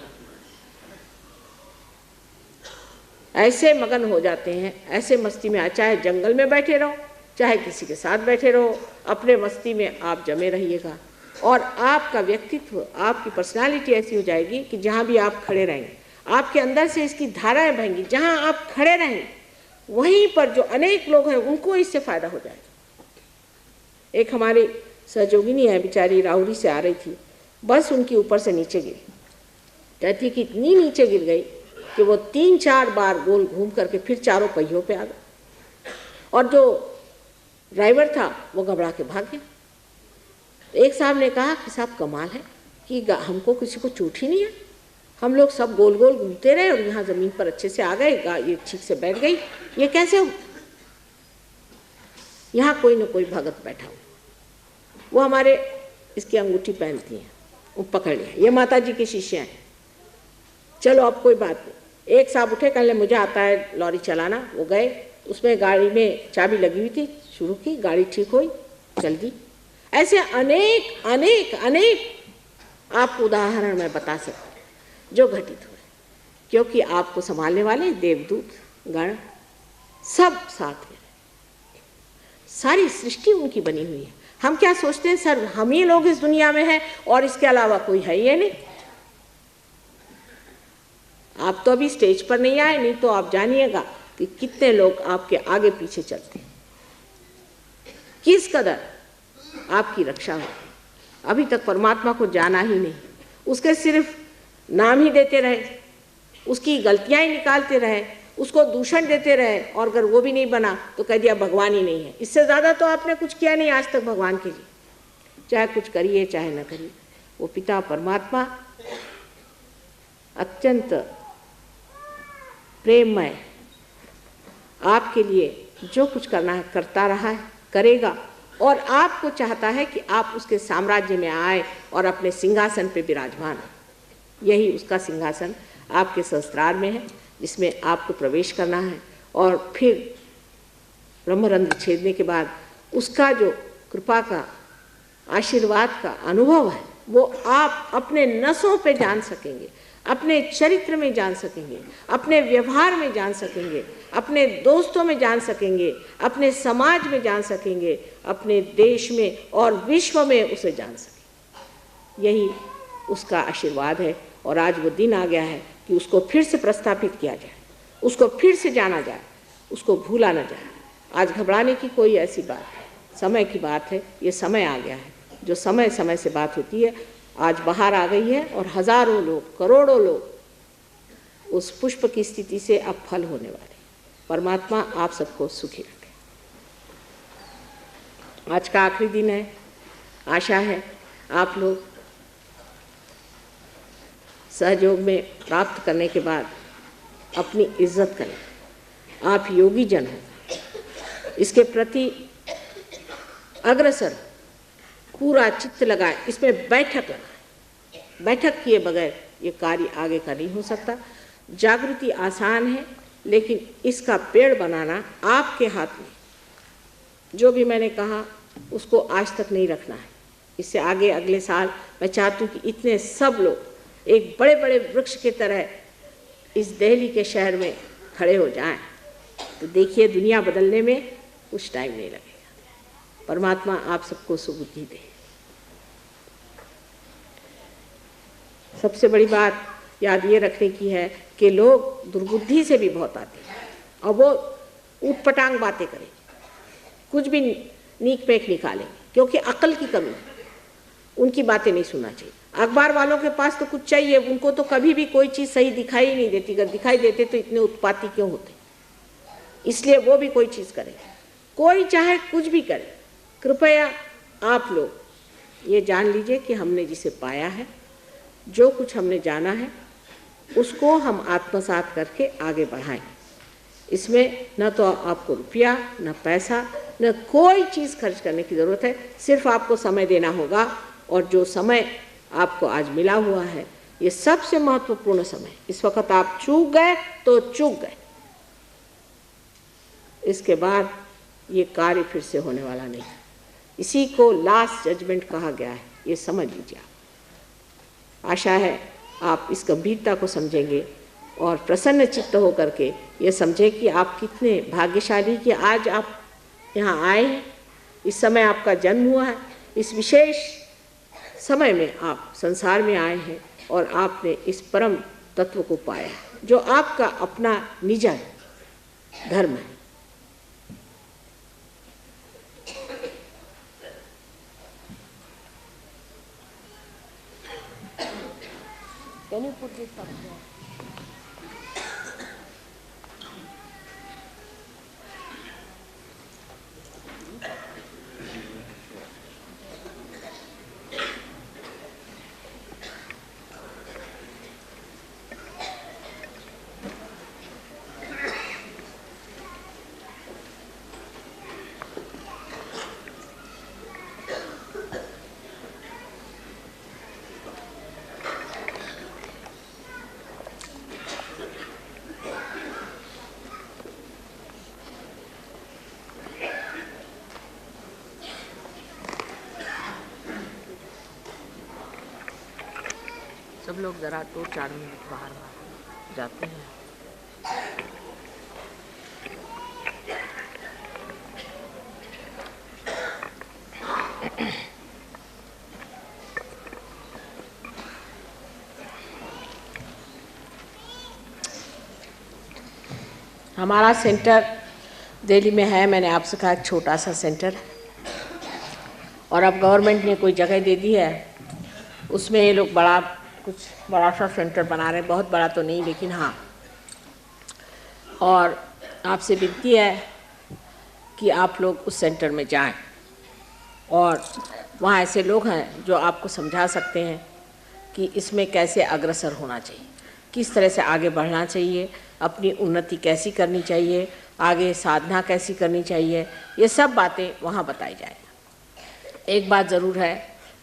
ऐसे मगन हो जाते हैं, ऐसे मस्ती में, चाहे जंगल में बैठे रहो, चाहे किसी के साथ बैठे रहो, अपने मस्ती में आप जमे रहिएगा और आपका व्यक्तित्व, आपकी पर्सनालिटी ऐसी हो जाएगी कि जहाँ भी आप खड़े रहेंगे आपके अंदर से इसकी धाराएं बहेंगी। जहाँ आप खड़े रहेंगे वहीं पर जो अनेक लोग हैं उनको इससे फायदा हो जाएगा। एक हमारी सहयोगिनी है, बेचारी राउरी से आ रही थी, बस उनकी ऊपर से नीचे गिरी, कहती कि इतनी नीचे गिर गई कि वो 3-4 बार गोल घूम करके फिर चारों पहियों पे आ गए और जो ड्राइवर था वो घबरा के भाग गया। एक साहब ने कहा कि साहब कमाल है कि हमको किसी को चोट ही नहीं है, हम लोग सब गोल गोल घूमते रहे और यहाँ ज़मीन पर अच्छे से आ गए, ये ठीक से बैठ गई, ये कैसे हो। यहाँ कोई न कोई भगत बैठा हो, वो हमारे इसकी अंगूठी पहनती हैं, वो पकड़ लिया, ये माता जी के शिष्य हैं। चलो अब कोई बात नहीं। एक साहब उठे, कहने मुझे आता है लॉरी चलाना, वो गए, उसमें गाड़ी में चाबी लगी हुई थी, शुरू की, गाड़ी ठीक हुई, चल दी। ऐसे अनेक अनेक अनेक आपको उदाहरण मैं बता सकती जो घटित हुए, क्योंकि आपको संभालने वाले देवदूत गण सब साथ में, सारी सृष्टि उनकी बनी हुई है। हम क्या सोचते हैं सर हम ही लोग इस दुनिया में हैं और इसके अलावा कोई है ही नहीं। आप तो अभी स्टेज पर नहीं आए, नहीं तो आप जानिएगा कि कितने लोग आपके आगे पीछे चलते हैं, किस कदर आपकी रक्षा हो। अभी तक परमात्मा को जाना ही नहीं, उसके सिर्फ नाम ही देते रहे, उसकी गलतियां ही निकालते रहे, उसको दूषण देते रहे और अगर वो भी नहीं बना तो कह दिया भगवान ही नहीं है। इससे ज़्यादा तो आपने कुछ किया नहीं आज तक भगवान के लिए, चाहे कुछ करिए चाहे न करिए। वो पिता परमात्मा अत्यंत प्रेममय, आपके लिए जो कुछ करना है करता रहा है, करेगा और आपको चाहता है कि आप उसके साम्राज्य में आए और अपने सिंहासन पे विराजमान हैं। यही उसका सिंहासन आपके सहस्त्रार में है, जिसमें आपको प्रवेश करना है और फिर ब्रह्मरंध्र छेदने के बाद उसका जो कृपा का, आशीर्वाद का अनुभव है वो आप अपने नसों पे जान सकेंगे, अपने चरित्र में जान सकेंगे, अपने व्यवहार में जान सकेंगे, अपने दोस्तों में जान सकेंगे, अपने समाज में जान सकेंगे, अपने देश में और विश्व में उसे जान सकेंगे। यही उसका आशीर्वाद है और आज वो दिन आ गया है कि उसको फिर से प्रस्थापित किया जाए, उसको फिर से जाना जाए, उसको भूला न जाए। आज घबराने की कोई ऐसी बात है, समय की बात है, ये समय आ गया है। जो समय समय से बात होती है आज बाहर आ गई है और हजारों लोग, करोड़ों लोग उस पुष्प की स्थिति से अब फल होने वाले। परमात्मा आप सबको सुखी रखे। आज का आखिरी दिन है, आशा है आप लोग सहयोग में प्राप्त करने के बाद अपनी इज्जत करें। आप योगी जन हैं, इसके प्रति अग्रसर पूरा चित्त लगाए, इसमें बैठक लगाए। बैठक किए बगैर ये कार्य आगे का नहीं हो सकता। जागृति आसान है लेकिन इसका पेड़ बनाना आपके हाथ में। जो भी मैंने कहा उसको आज तक नहीं रखना है, इससे आगे अगले साल मैं चाहती हूँ कि इतने सब लोग एक बड़े बड़े वृक्ष की तरह इस दिल्ली के शहर में खड़े हो जाएं, तो देखिए दुनिया बदलने में कुछ टाइम नहीं लगेगा। परमात्मा आप सबको सुबुद्धि दे। सबसे बड़ी बात याद ये रखने की है कि लोग दुर्बुद्धि से भी बहुत आते हैं और वो ऊटपटांग बातें करेंगे, कुछ भी नीक पेक निकालेंगे, क्योंकि अक्ल की कमी है। उनकी बातें नहीं सुनना चाहिए। अखबार वालों के पास तो कुछ चाहिए, उनको तो कभी भी कोई चीज़ सही दिखाई नहीं देती, अगर दिखाई देते तो इतने उत्पाती क्यों होते, इसलिए वो भी कोई चीज़ करे, कोई चाहे कुछ भी करे। कृपया आप लोग ये जान लीजिए कि हमने जिसे पाया है, जो कुछ हमने जाना है, उसको हम आत्मसात करके आगे बढ़ाएं। इसमें न तो आपको रुपया, न पैसा, न कोई चीज़ खर्च करने की ज़रूरत है, सिर्फ आपको समय देना होगा। और जो समय आपको आज मिला हुआ है, ये सबसे महत्वपूर्ण समय। इस वक्त आप चूक गए तो चूक गए, इसके बाद ये कार्य फिर से होने वाला नहीं। इसी को लास्ट जजमेंट कहा गया है, ये समझ लीजिए। आशा है आप इस गंभीरता को समझेंगे और प्रसन्न चित्त होकर के ये समझें कि आप कितने भाग्यशाली कि आज आप यहाँ आए हैं, इस समय आपका जन्म हुआ है, इस विशेष समय में आप संसार में आए हैं और आपने इस परम तत्व को पाया जो आपका अपना निज धर्म है। Can you put this up there? सब लोग ज़रा 2-4 मिनट बाहर जाते हैं। हमारा सेंटर दिल्ली में है, मैंने आपसे कहा एक छोटा सा सेंटर, और अब गवर्नमेंट ने कोई जगह दे दी है, उसमें ये लोग बड़ा सा सेंटर बना रहे हैं। बहुत बड़ा तो नहीं, लेकिन हाँ। और आपसे विनती है कि आप लोग उस सेंटर में जाएं, और वहाँ ऐसे लोग हैं जो आपको समझा सकते हैं कि इसमें कैसे अग्रसर होना चाहिए, किस तरह से आगे बढ़ना चाहिए, अपनी उन्नति कैसी करनी चाहिए, आगे साधना कैसी करनी चाहिए, ये सब बातें वहाँ बताई जाएगी। एक बात ज़रूर है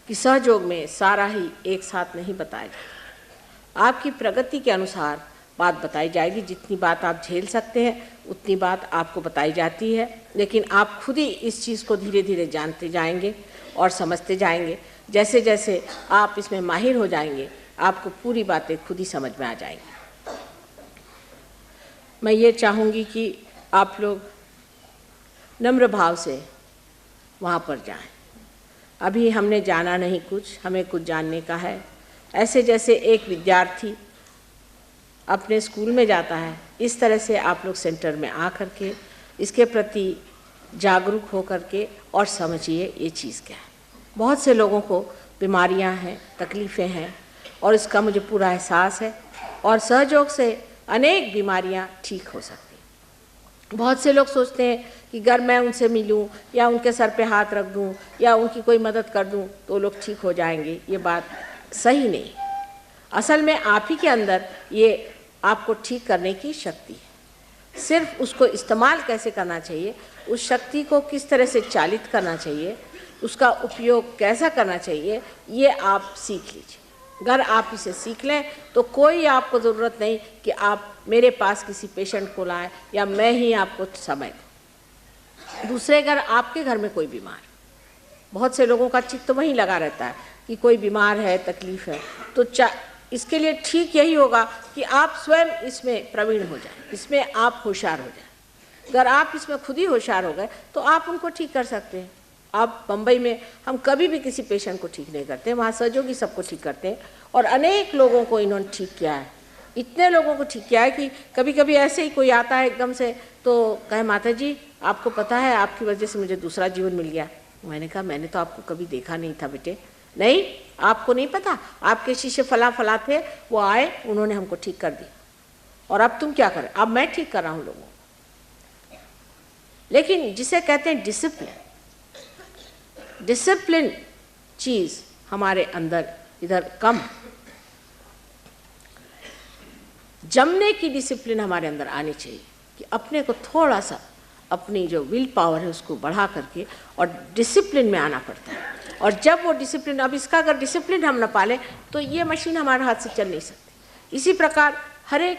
कि सहयोग में सारा ही एक साथ नहीं बताया जाएगा, आपकी प्रगति के अनुसार बात बताई जाएगी। जितनी बात आप झेल सकते हैं उतनी बात आपको बताई जाती है, लेकिन आप खुद ही इस चीज़ को धीरे धीरे जानते जाएंगे और समझते जाएंगे। जैसे जैसे आप इसमें माहिर हो जाएंगे, आपको पूरी बातें खुद ही समझ में आ जाएंगी। मैं ये चाहूँगी कि आप लोग नम्र भाव से वहाँ पर जाएं। अभी हमने जाना नहीं कुछ, हमें कुछ जानने का है। ऐसे जैसे एक विद्यार्थी अपने स्कूल में जाता है, इस तरह से आप लोग सेंटर में आ कर के इसके प्रति जागरूक हो कर के और समझिए ये चीज़ क्या है। बहुत से लोगों को बीमारियां हैं, तकलीफ़ें हैं, और इसका मुझे पूरा एहसास है, और सहयोग से अनेक बीमारियां ठीक हो सकती हैं। बहुत से लोग सोचते हैं कि अगर मैं उनसे मिलूं या उनके सर पे हाथ रख दूं या उनकी कोई मदद कर दूं तो लोग ठीक हो जाएंगे। ये बात सही नहीं। असल में आप ही के अंदर ये आपको ठीक करने की शक्ति है। सिर्फ उसको इस्तेमाल कैसे करना चाहिए, उस शक्ति को किस तरह से चालित करना चाहिए, उसका उपयोग कैसा करना चाहिए, ये आप सीख लीजिए। अगर आप इसे सीख लें तो कोई आपको ज़रूरत नहीं कि आप मेरे पास किसी पेशेंट को लाएं या मैं ही आपको समय दूँ। दूसरे, अगर आपके घर में कोई बीमार, बहुत से लोगों का चित्त वहीं लगा रहता है कि कोई बीमार है, तकलीफ़ है, तो इसके लिए ठीक यही होगा कि आप स्वयं इसमें प्रवीण हो जाएं, इसमें आप होशियार हो जाएं। अगर आप इसमें खुद ही होशियार हो गए तो आप उनको ठीक कर सकते हैं। आप बम्बई में हम कभी भी किसी पेशेंट को ठीक नहीं करते, वहाँ सहयोगी सबको ठीक करते हैं, और अनेक लोगों को इन्होंने ठीक किया है। इतने लोगों को ठीक किया है कि कभी कभी ऐसे ही कोई आता है एकदम से तो कहे, माता जी आपको पता है आपकी वजह से मुझे दूसरा जीवन मिल गया। मैंने कहा मैंने तो आपको कभी देखा नहीं था बेटे। नहीं, आपको नहीं पता, आपके शिष्य फला फला थे, वो आए, उन्होंने हमको ठीक कर दिया, और अब तुम क्या करें? अब मैं ठीक कर रहा हूं लोगों को। लेकिन जिसे कहते हैं डिसिप्लिन, डिसिप्लिन चीज हमारे अंदर इधर कम। जमने की डिसिप्लिन हमारे अंदर आनी चाहिए कि अपने को थोड़ा सा अपनी जो विल पावर है उसको बढ़ा करके और डिसिप्लिन में आना पड़ता है। और जब वो डिसिप्लिन, अब इसका अगर डिसिप्लिन हम न पालें तो ये मशीन हमारे हाथ से चल नहीं सकती। इसी प्रकार हर एक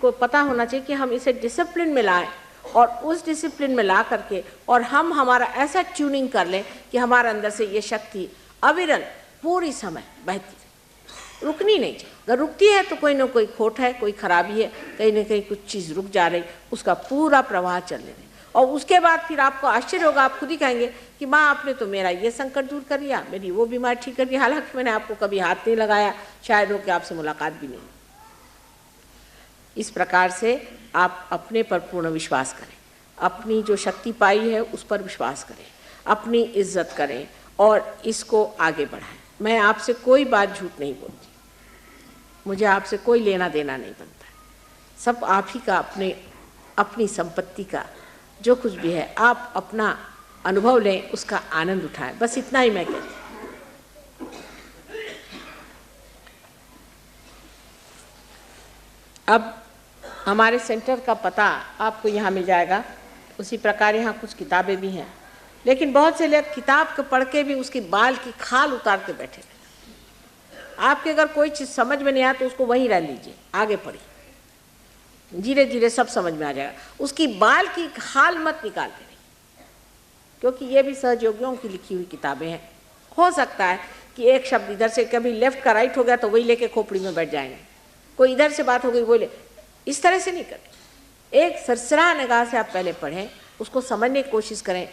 को पता होना चाहिए कि हम इसे डिसिप्लिन में लाएं, और उस डिसिप्लिन में ला करके और हम हमारा ऐसा ट्यूनिंग कर लें कि हमारे अंदर से ये शक्ति अविरल पूरी समय बहती रहे, रुकनी नहीं चाहिए। अगर रुकती है तो कोई ना कोई खोट है, कोई खराबी है, कहीं ना कहीं कुछ चीज़ रुक जा रही, उसका पूरा प्रवाह चलने दें। और उसके बाद फिर आपको आश्चर्य होगा, आप खुद ही कहेंगे कि माँ आपने तो मेरा ये संकट दूर कर दिया, मेरी वो बीमारी ठीक कर दी, हालांकि मैंने आपको कभी हाथ नहीं लगाया, शायद हो कि आपसे मुलाकात भी नहीं। इस प्रकार से आप अपने पर पूर्ण विश्वास करें, अपनी जो शक्ति पाई है उस पर विश्वास करें, अपनी इज्जत करें और इसको आगे बढ़ाएं। मैं आपसे कोई बात झूठ नहीं बोलती, मुझे आपसे कोई लेना देना नहीं बनता है, सब आप ही का, अपनी संपत्ति का जो कुछ भी है आप अपना अनुभव लें, उसका आनंद उठाएं, बस इतना ही मैं कहती हूँ। अब हमारे सेंटर का पता आपको यहाँ मिल जाएगा, उसी प्रकार यहाँ कुछ किताबें भी हैं, लेकिन बहुत से लोग किताब को पढ़ के भी उसकी बाल की खाल उतार के बैठे रहते। आपके अगर कोई चीज़ समझ में नहीं आया तो उसको वहीं रह लीजिए, आगे पढ़िए, धीरे धीरे सब समझ में आ जाएगा। उसकी बाल की खाल मत निकाल दें, क्योंकि ये भी सहयोगियों की लिखी हुई किताबें हैं। हो सकता है कि एक शब्द इधर से कभी लेफ्ट का राइट हो गया तो वही लेके खोपड़ी में बैठ जाएंगे, कोई इधर से बात हो गई वो ले, इस तरह से नहीं करें। एक सरसरा निगाह से आप पहले पढ़ें, उसको समझने की कोशिश करें।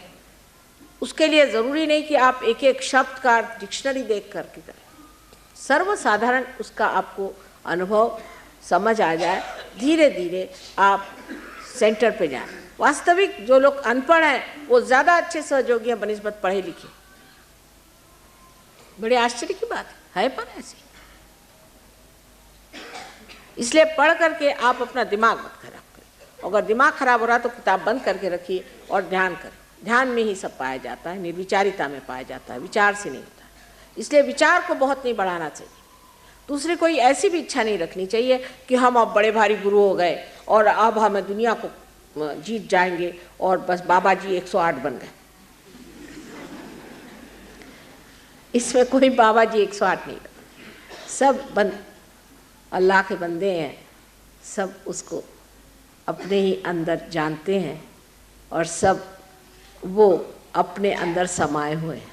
उसके लिए ज़रूरी नहीं कि आप एक एक शब्द का डिक्शनरी देख करके करें, सर्वसाधारण उसका आपको अनुभव समझ आ जाए, धीरे धीरे आप सेंटर पे जाएं। वास्तविक जो लोग अनपढ़ हैं वो ज़्यादा अच्छे सहयोगी हैं बनिस्बत पढ़े लिखे। बड़े आश्चर्य की बात है पर ऐसी। इसलिए पढ़ करके आप अपना दिमाग मत खराब करें। अगर दिमाग खराब हो रहा तो किताब बंद करके रखिए और ध्यान करें। ध्यान में ही सब पाया जाता है, निर्विचारिता में पाया जाता है, विचार से नहीं होता। इसलिए विचार को बहुत नहीं बढ़ाना चाहिए। दूसरे कोई ऐसी भी इच्छा नहीं रखनी चाहिए कि हम अब बड़े भारी गुरु हो गए और अब हमें दुनिया को जीत जाएंगे और बस बाबा जी 108 बन गए। इसमें कोई बाबा जी 108 नहीं बने, सब अल्लाह के बंदे हैं, सब उसको अपने ही अंदर जानते हैं और सब वो अपने अंदर समाये हुए हैं।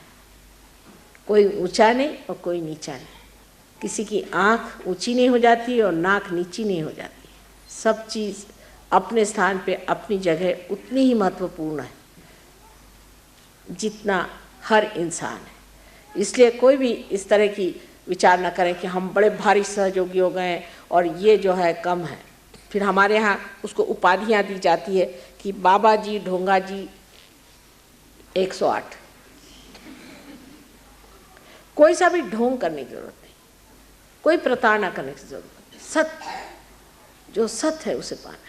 कोई ऊंचा नहीं और कोई नीचा नहीं, किसी की आँख ऊंची नहीं हो जाती और नाक नीची नहीं हो जाती। सब चीज़ अपने स्थान पे अपनी जगह उतनी ही महत्वपूर्ण है जितना हर इंसान है। इसलिए कोई भी इस तरह की विचार न करें कि हम बड़े भारी सहयोगी हो गए और ये जो है कम है। फिर हमारे यहाँ उसको उपाधियाँ दी जाती है कि बाबा जी, ढोंगा जी 108। कोई सा भी ढोंग करने की जरूरत नहीं, कोई प्रताड़ना करने की जरूरत नहीं। सत्य, जो सत्य है उसे पाना है,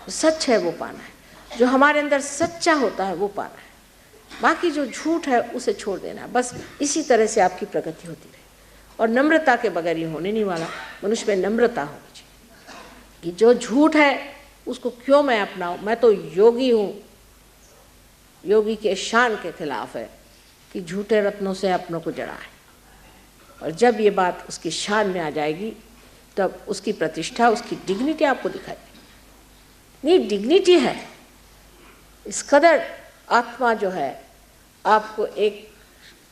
जो सच है वो पाना है, जो हमारे अंदर सच्चा होता है वो पाना है। बाकी जो झूठ है उसे छोड़ देना है। बस इसी तरह से आपकी प्रगति होती रहे। और नम्रता के बगैर ये होने नहीं वाला। मनुष्य में नम्रता होनी चाहिए कि जो झूठ है उसको क्यों मैं अपनाऊं, मैं तो योगी हूँ। योगी के शान के खिलाफ है कि झूठे रत्नों से अपनों को जड़ा है। और जब ये बात उसकी शान में आ जाएगी तब उसकी प्रतिष्ठा, उसकी डिग्निटी आपको दिखाई देगी। नहीं, डिग्निटी है, इस कदर आत्मा जो है आपको एक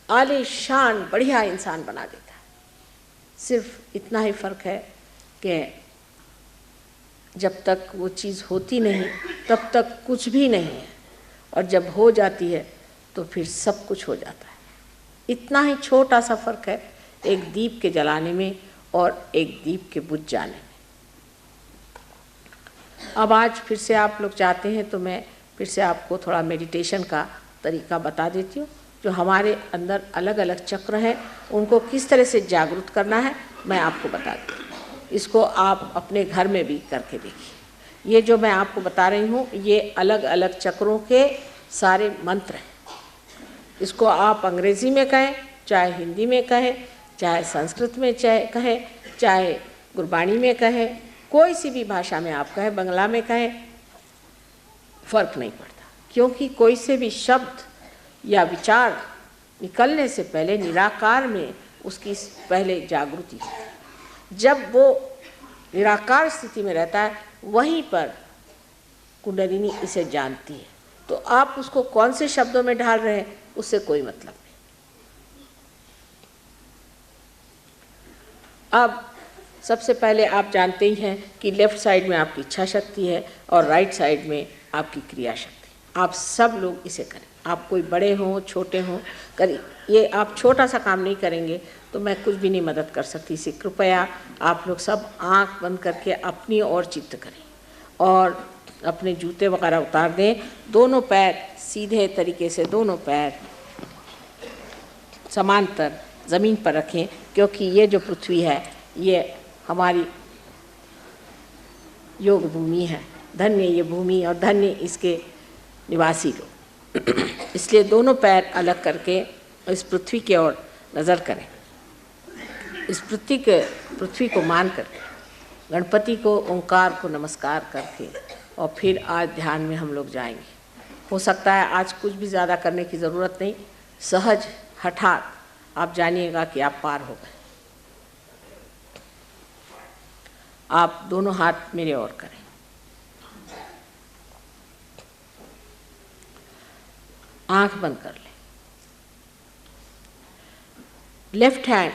आलीशान बढ़िया इंसान बना देता है। सिर्फ इतना ही फर्क है कि जब तक वो चीज़ होती नहीं तब तक कुछ भी नहीं है, और जब हो जाती है तो फिर सब कुछ हो जाता है। इतना ही छोटा सा फर्क है एक दीप के जलाने में और एक दीप के बुझ जाने में। अब आज फिर से आप लोग चाहते हैं तो मैं फिर से आपको थोड़ा मेडिटेशन का तरीका बता देती हूँ। जो हमारे अंदर अलग अलग चक्र हैं उनको किस तरह से जागरूक करना है मैं आपको बता दूँ। इसको आप अपने घर में भी करके देखिए। ये जो मैं आपको बता रही हूँ ये अलग अलग चक्रों के सारे मंत्र हैं। इसको आप अंग्रेज़ी में कहें, चाहे हिंदी में कहें, चाहे संस्कृत में कहें, चाहे गुरबाणी में कहें, कोई सी भी भाषा में आप कहें, बंगला में कहें, फर्क नहीं पड़ता। क्योंकि कोई से भी शब्द या विचार निकलने से पहले निराकार में उसकी पहले जागृति होती है। जब वो निराकार स्थिति में रहता है वहीं पर कुंडलिनी इसे जानती है। तो आप उसको कौन से शब्दों में ढाल रहे हैं उससे कोई मतलब नहीं। अब सबसे पहले आप जानते ही हैं कि लेफ्ट साइड में आपकी इच्छा शक्ति है और राइट साइड में आपकी क्रिया शक्ति। आप सब लोग इसे करें, आप कोई बड़े हों छोटे हों करें। ये आप छोटा सा काम नहीं करेंगे तो मैं कुछ भी नहीं मदद कर सकती। इसे कृपया आप लोग सब आंख बंद करके अपनी ओर चित्त करें और अपने जूते वगैरह उतार दें। दोनों पैर सीधे तरीके से, दोनों पैर समांतर ज़मीन पर रखें, क्योंकि ये जो पृथ्वी है ये हमारी योग भूमि है। धन्य ये भूमि और धन्य इसके निवासी लोग। इसलिए दोनों पैर अलग करके इस पृथ्वी की ओर नज़र करें। इस पृथ्वी को मान करके गणपति को, ओंकार को नमस्कार करके और फिर आज ध्यान में हम लोग जाएंगे। हो सकता है आज कुछ भी ज़्यादा करने की ज़रूरत नहीं, सहज हठात आप जानिएगा कि आप पार हो गए। आप दोनों हाथ मेरे ओर करें। आंख बंद कर लें। लेफ्ट हैंड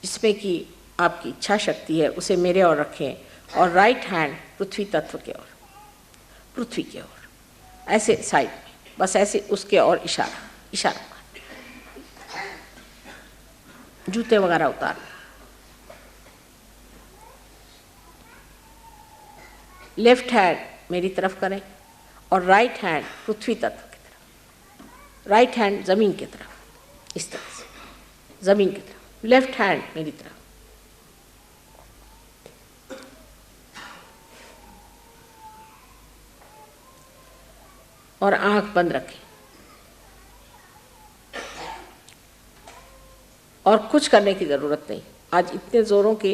जिसमें कि आपकी इच्छा शक्ति है उसे मेरे ओर रखें और राइट हैंड पृथ्वी तत्व के ओर, पृथ्वी के ओर, ऐसे साइड में, बस ऐसे उसके ओर इशारा मार। जूते वगैरह उतार। लेफ्ट हैंड मेरी तरफ करें और राइट हैंड पृथ्वी तत्व की तरफ, राइट हैंड ज़मीन की तरफ, इस तरह से ज़मीन की तरफ, लेफ्ट हैंड मेरी तरफ। और आंख बंद रखें और कुछ करने की ज़रूरत नहीं। आज इतने ज़ोरों के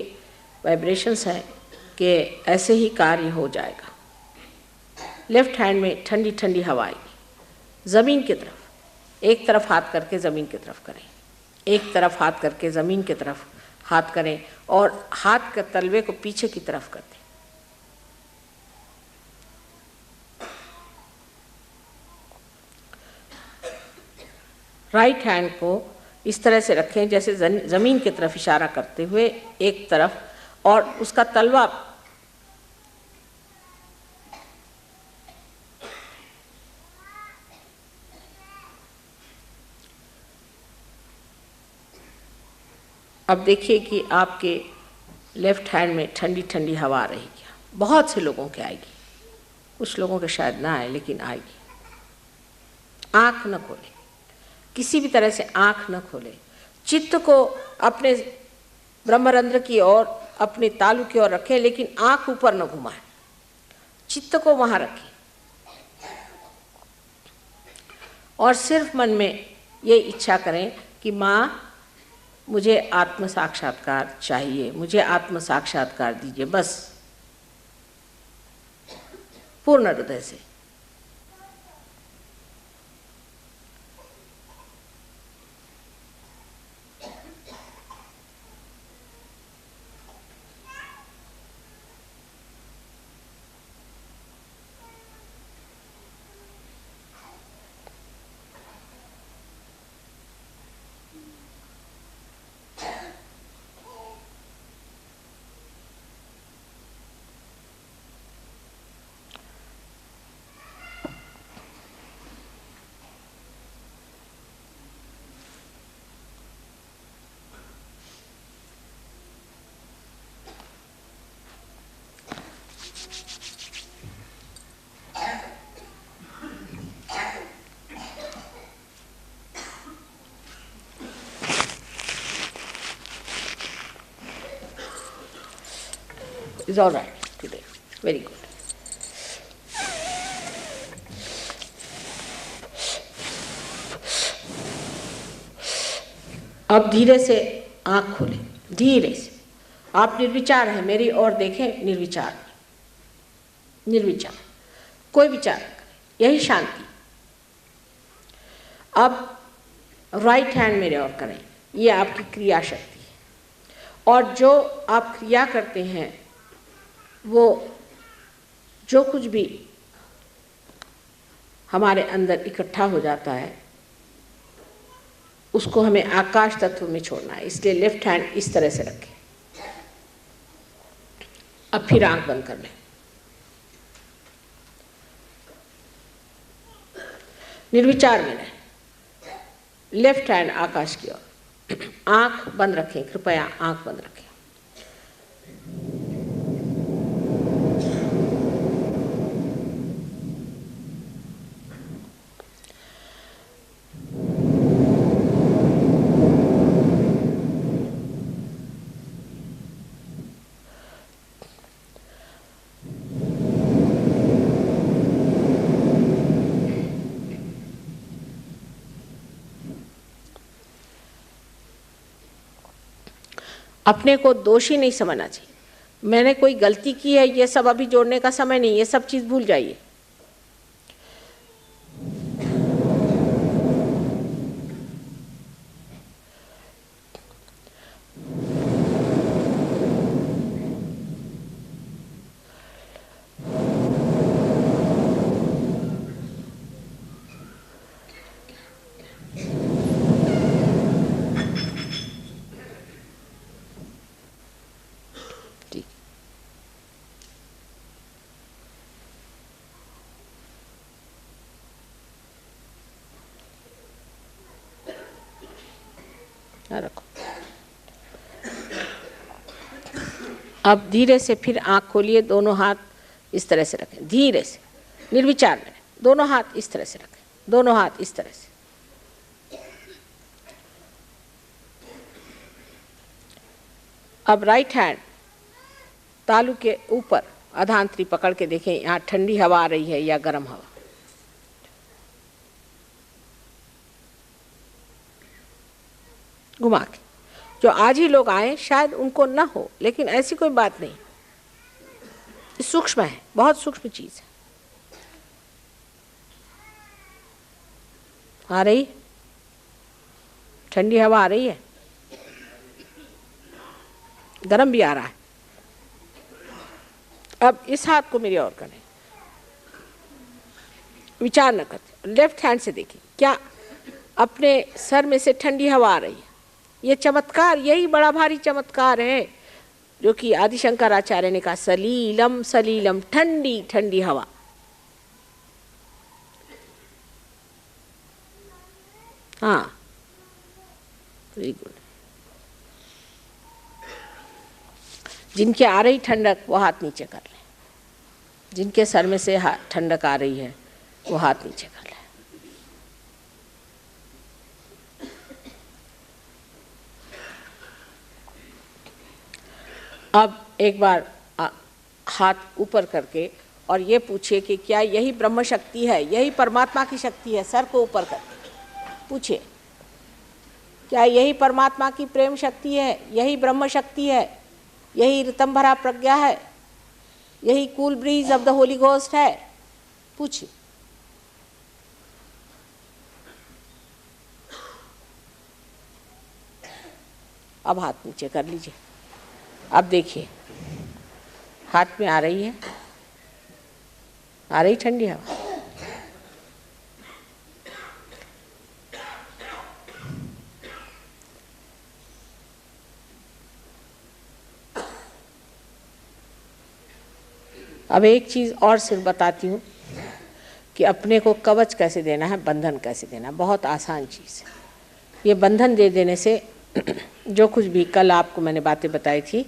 वाइब्रेशंस हैं कि ऐसे ही कार्य हो जाएगा। लेफ्ट हैंड में ठंडी ठंडी हवा आएगी। ज़मीन की तरफ, एक तरफ हाथ करके ज़मीन की तरफ करें, एक तरफ हाथ करके ज़मीन की तरफ हाथ करें और हाथ के तलवे को पीछे की तरफ कर दें। राइट हैंड को इस तरह से रखें जैसे ज़मीन की तरफ इशारा करते हुए एक तरफ, और उसका तलवा अब देखिए कि आपके लेफ्ट हैंड में ठंडी ठंडी हवा आ रही है। बहुत से लोगों के आएगी, कुछ लोगों के शायद ना आए लेकिन आएगी। आँख न खोलें, किसी भी तरह से आँख न खोलें। चित्त को अपने ब्रह्मरंध्र की ओर, अपने तालु की ओर रखें, लेकिन आँख ऊपर न घुमाएं। चित्त को वहाँ रखें और सिर्फ मन में ये इच्छा करें कि माँ मुझे आत्म साक्षात्कार चाहिए, मुझे आत्म साक्षात्कार दीजिए, बस पूर्ण हृदय से। is all right today. Very good. अब धीरे से आंख खोलें, धीरे से। आप निर्विचार हैं, मेरी ओर देखें, निर्विचार, निर्विचार, कोई विचार न करें, यही शांति। अब राइट हैंड मेरे ओर करें, ये आपकी क्रिया शक्ति है। और जो आप क्रिया करते हैं वो जो कुछ भी हमारे अंदर इकट्ठा हो जाता है उसको हमें आकाश तत्व में छोड़ना है। इसलिए लेफ्ट हैंड इस तरह से रखें। अब फिर आंख बंद कर लें। निर्विचार में रहें, लेफ्ट हैंड आकाश की ओर। आंख बंद रखें, कृपया आंख बंद रखें। अपने को दोषी नहीं समझना चाहिए। मैंने कोई गलती की है, ये सब अभी जोड़ने का समय नहीं, ये सब चीज़ भूल जाइए। रखो। अब धीरे से फिर आंख खोलिए, दोनों हाथ इस तरह से रखें, धीरे से, निर्विचार में। दोनों हाथ इस तरह से रखें, दोनों हाथ इस तरह से। अब राइट हैंड तालू के ऊपर अधांतरी पकड़ के देखें, यहाँ ठंडी हवा आ रही है या गर्म हवा। घुमा के। जो आज ही लोग आए शायद उनको न हो, लेकिन ऐसी कोई बात नहीं, सूक्ष्म है, बहुत सूक्ष्म चीज है। आ रही ठंडी हवा आ रही है, गर्म भी आ रहा है। अब इस हाथ को मेरी ओर करें, विचार न करते, लेफ्ट हैंड से देखिए क्या अपने सर में से ठंडी हवा आ रही है। ये चमत्कार, यही बड़ा भारी चमत्कार है जो कि आदि शंकराचार्य ने कहा, सलीलम सलीलम, ठंडी ठंडी हवा। हाँ, वेरी गुड। जिनके आ रही ठंडक वो हाथ नीचे कर लें, जिनके सर में से ठंडक आ रही है वो हाथ नीचे कर लें। अब एक बार हाथ ऊपर करके और ये पूछिए कि क्या यही ब्रह्म शक्ति है, यही परमात्मा की शक्ति है। सर को ऊपर करके पूछिए, क्या यही परमात्मा की प्रेम शक्ति है, यही ब्रह्म शक्ति है, यही ऋतंभरा प्रज्ञा है, यही cool bridge of the Holi ghost है। पूछिए। अब हाथ नीचे कर लीजिए। अब देखिए हाथ में आ रही है, आ रही ठंडी हवा। अब एक चीज़ और सिर्फ बताती हूँ कि अपने को कवच कैसे देना है, बंधन कैसे देना है। बहुत आसान चीज़ है। ये बंधन दे देने से जो कुछ भी कल आपको मैंने बातें बताई थी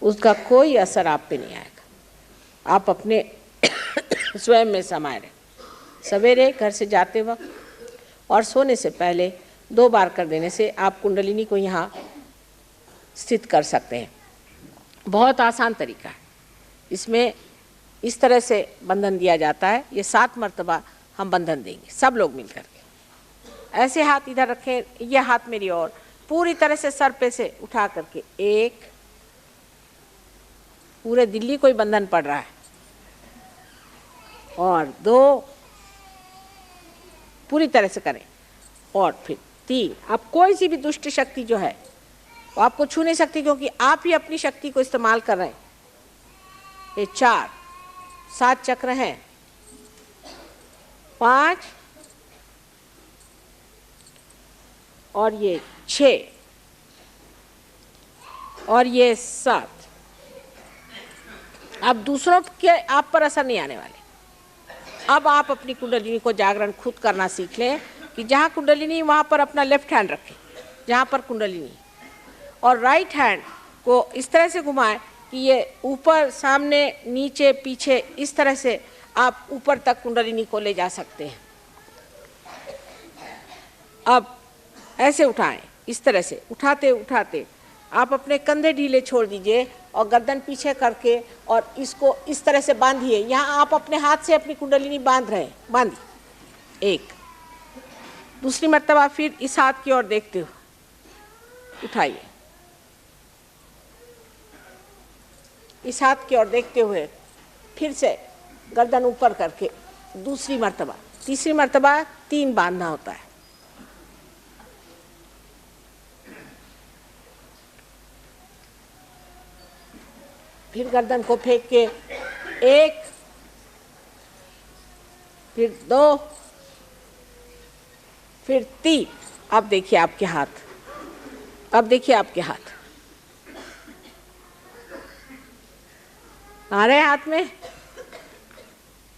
उसका कोई असर आप पे नहीं आएगा। आप अपने स्वयं में समाये रहें। सवेरे घर से जाते वक्त और सोने से पहले 2 बार कर देने से आप कुंडलिनी को यहाँ स्थित कर सकते हैं। बहुत आसान तरीका है। इसमें इस तरह से बंधन दिया जाता है। ये 7 मर्तबा हम बंधन देंगे सब लोग मिलकर के। ऐसे हाथ इधर रखें, ये हाथ मेरी ओर, पूरी तरह से सर पे से उठा करके 1, पूरे दिल्ली को ही बंधन पड़ रहा है, और 2 पूरी तरह से करें, और फिर 3। अब कोई सी भी दुष्ट शक्ति जो है वो आपको छू नहीं सकती, क्योंकि आप ही अपनी शक्ति को इस्तेमाल कर रहे हैं। ये 4, 7 चक्र हैं, 5 और ये 6 और ये 7। अब दूसरों के आप पर असर नहीं आने वाले। अब आप अपनी कुंडलिनी को जागरण खुद करना सीख लें कि जहाँ कुंडलिनी वहाँ पर अपना लेफ्ट हैंड रखें, जहाँ पर कुंडलिनी, और राइट हैंड को इस तरह से घुमाएं कि ये ऊपर, सामने, नीचे, पीछे, इस तरह से आप ऊपर तक कुंडलिनी को ले जा सकते हैं। अब ऐसे उठाएं, इस तरह से उठाते उठाते आप अपने कंधे ढीले छोड़ दीजिए और गर्दन पीछे करके और इसको इस तरह से बांधिए। यहाँ आप अपने हाथ से अपनी कुंडलिनी बांध रहे हैं, बांधिए। 1, दूसरी मर्तबा फिर इस हाथ की ओर देखते हो उठाइए, इस हाथ की ओर देखते हुए फिर से गर्दन ऊपर करके दूसरी मर्तबा, तीसरी मर्तबा 3 बांधना होता है। फिर गर्दन को फेंक के 1, फिर 2, फिर 3। अब देखिए आपके हाथ, अब देखिए आपके हाथ आ रहे हैं हाथ में।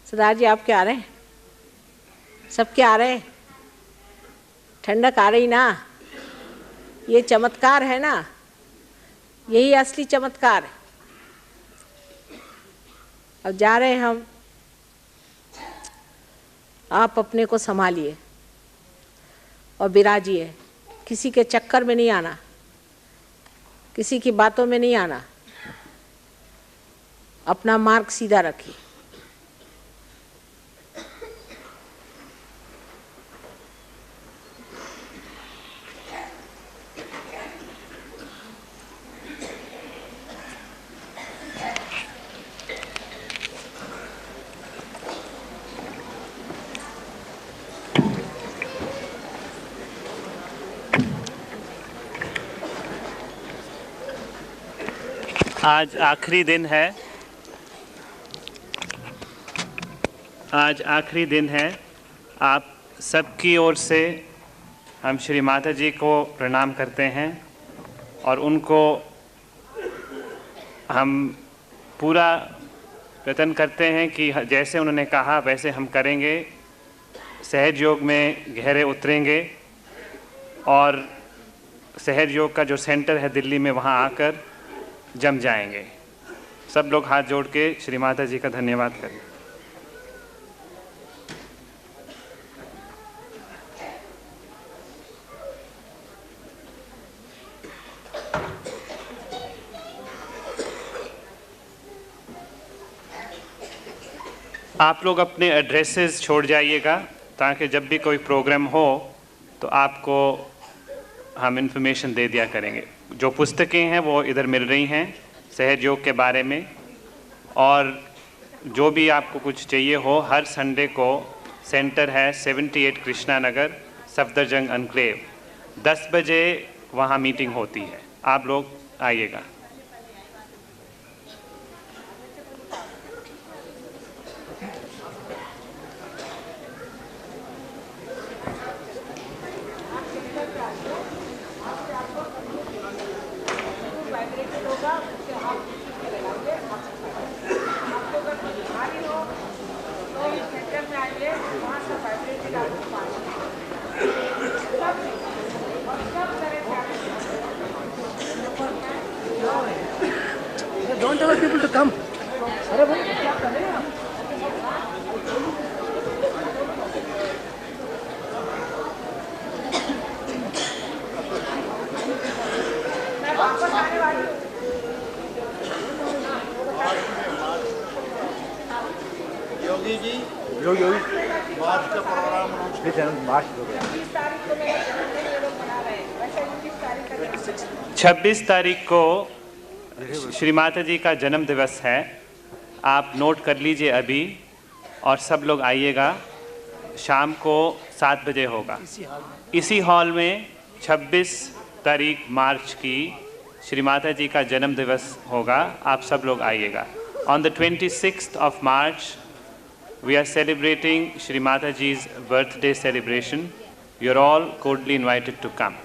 सरदार जी आपके आ रहे हैं, सबके आ रहे हैं, ठंडक आ रही ना। ये चमत्कार है ना, यही असली चमत्कार है। अब जा रहे हैं हम, आप अपने को संभालिए और विराजिए। किसी के चक्कर में नहीं आना, किसी की बातों में नहीं आना, अपना मार्ग सीधा रखिए। आज आखिरी दिन है, आज आखिरी दिन है। आप सबकी ओर से हम श्री माता जी को प्रणाम करते हैं और उनको हम पूरा प्रयत्न करते हैं कि जैसे उन्होंने कहा वैसे हम करेंगे। सहज योग में गहरे उतरेंगे और सहज योग का जो सेंटर है दिल्ली में, वहाँ आकर जम जाएंगे। सब लोग हाथ जोड़ के श्री माता जी का धन्यवाद करें। आप लोग अपने एड्रेसेस छोड़ जाइएगा ताकि जब भी कोई प्रोग्राम हो तो आपको हम इन्फॉर्मेशन दे दिया करेंगे। जो पुस्तकें हैं वो इधर मिल रही हैं सहज योग के बारे में, और जो भी आपको कुछ चाहिए हो, हर संडे को सेंटर है 78 कृष्णा नगर, सफदरजंग एनक्लेव, 10 बजे वहाँ मीटिंग होती है। आप लोग आइएगा। Don't allow people to come. मैं वापस आने वाली हूँ। मोदी जी योगी मार्च का प्रोग्राम अनाउंस जन्म मार्च को 26 तारीख को श्री माता जी का जन्म दिवस है। आप नोट कर लीजिए अभी, और सब लोग आइएगा। शाम को 7 बजे होगा इसी हॉल में। 26 तारीख मार्च की श्री माता जी का जन्म दिवस होगा, आप सब लोग आइएगा। On the 26th of March, we are celebrating Shri Mataji's birthday celebration. You're all cordially invited to come.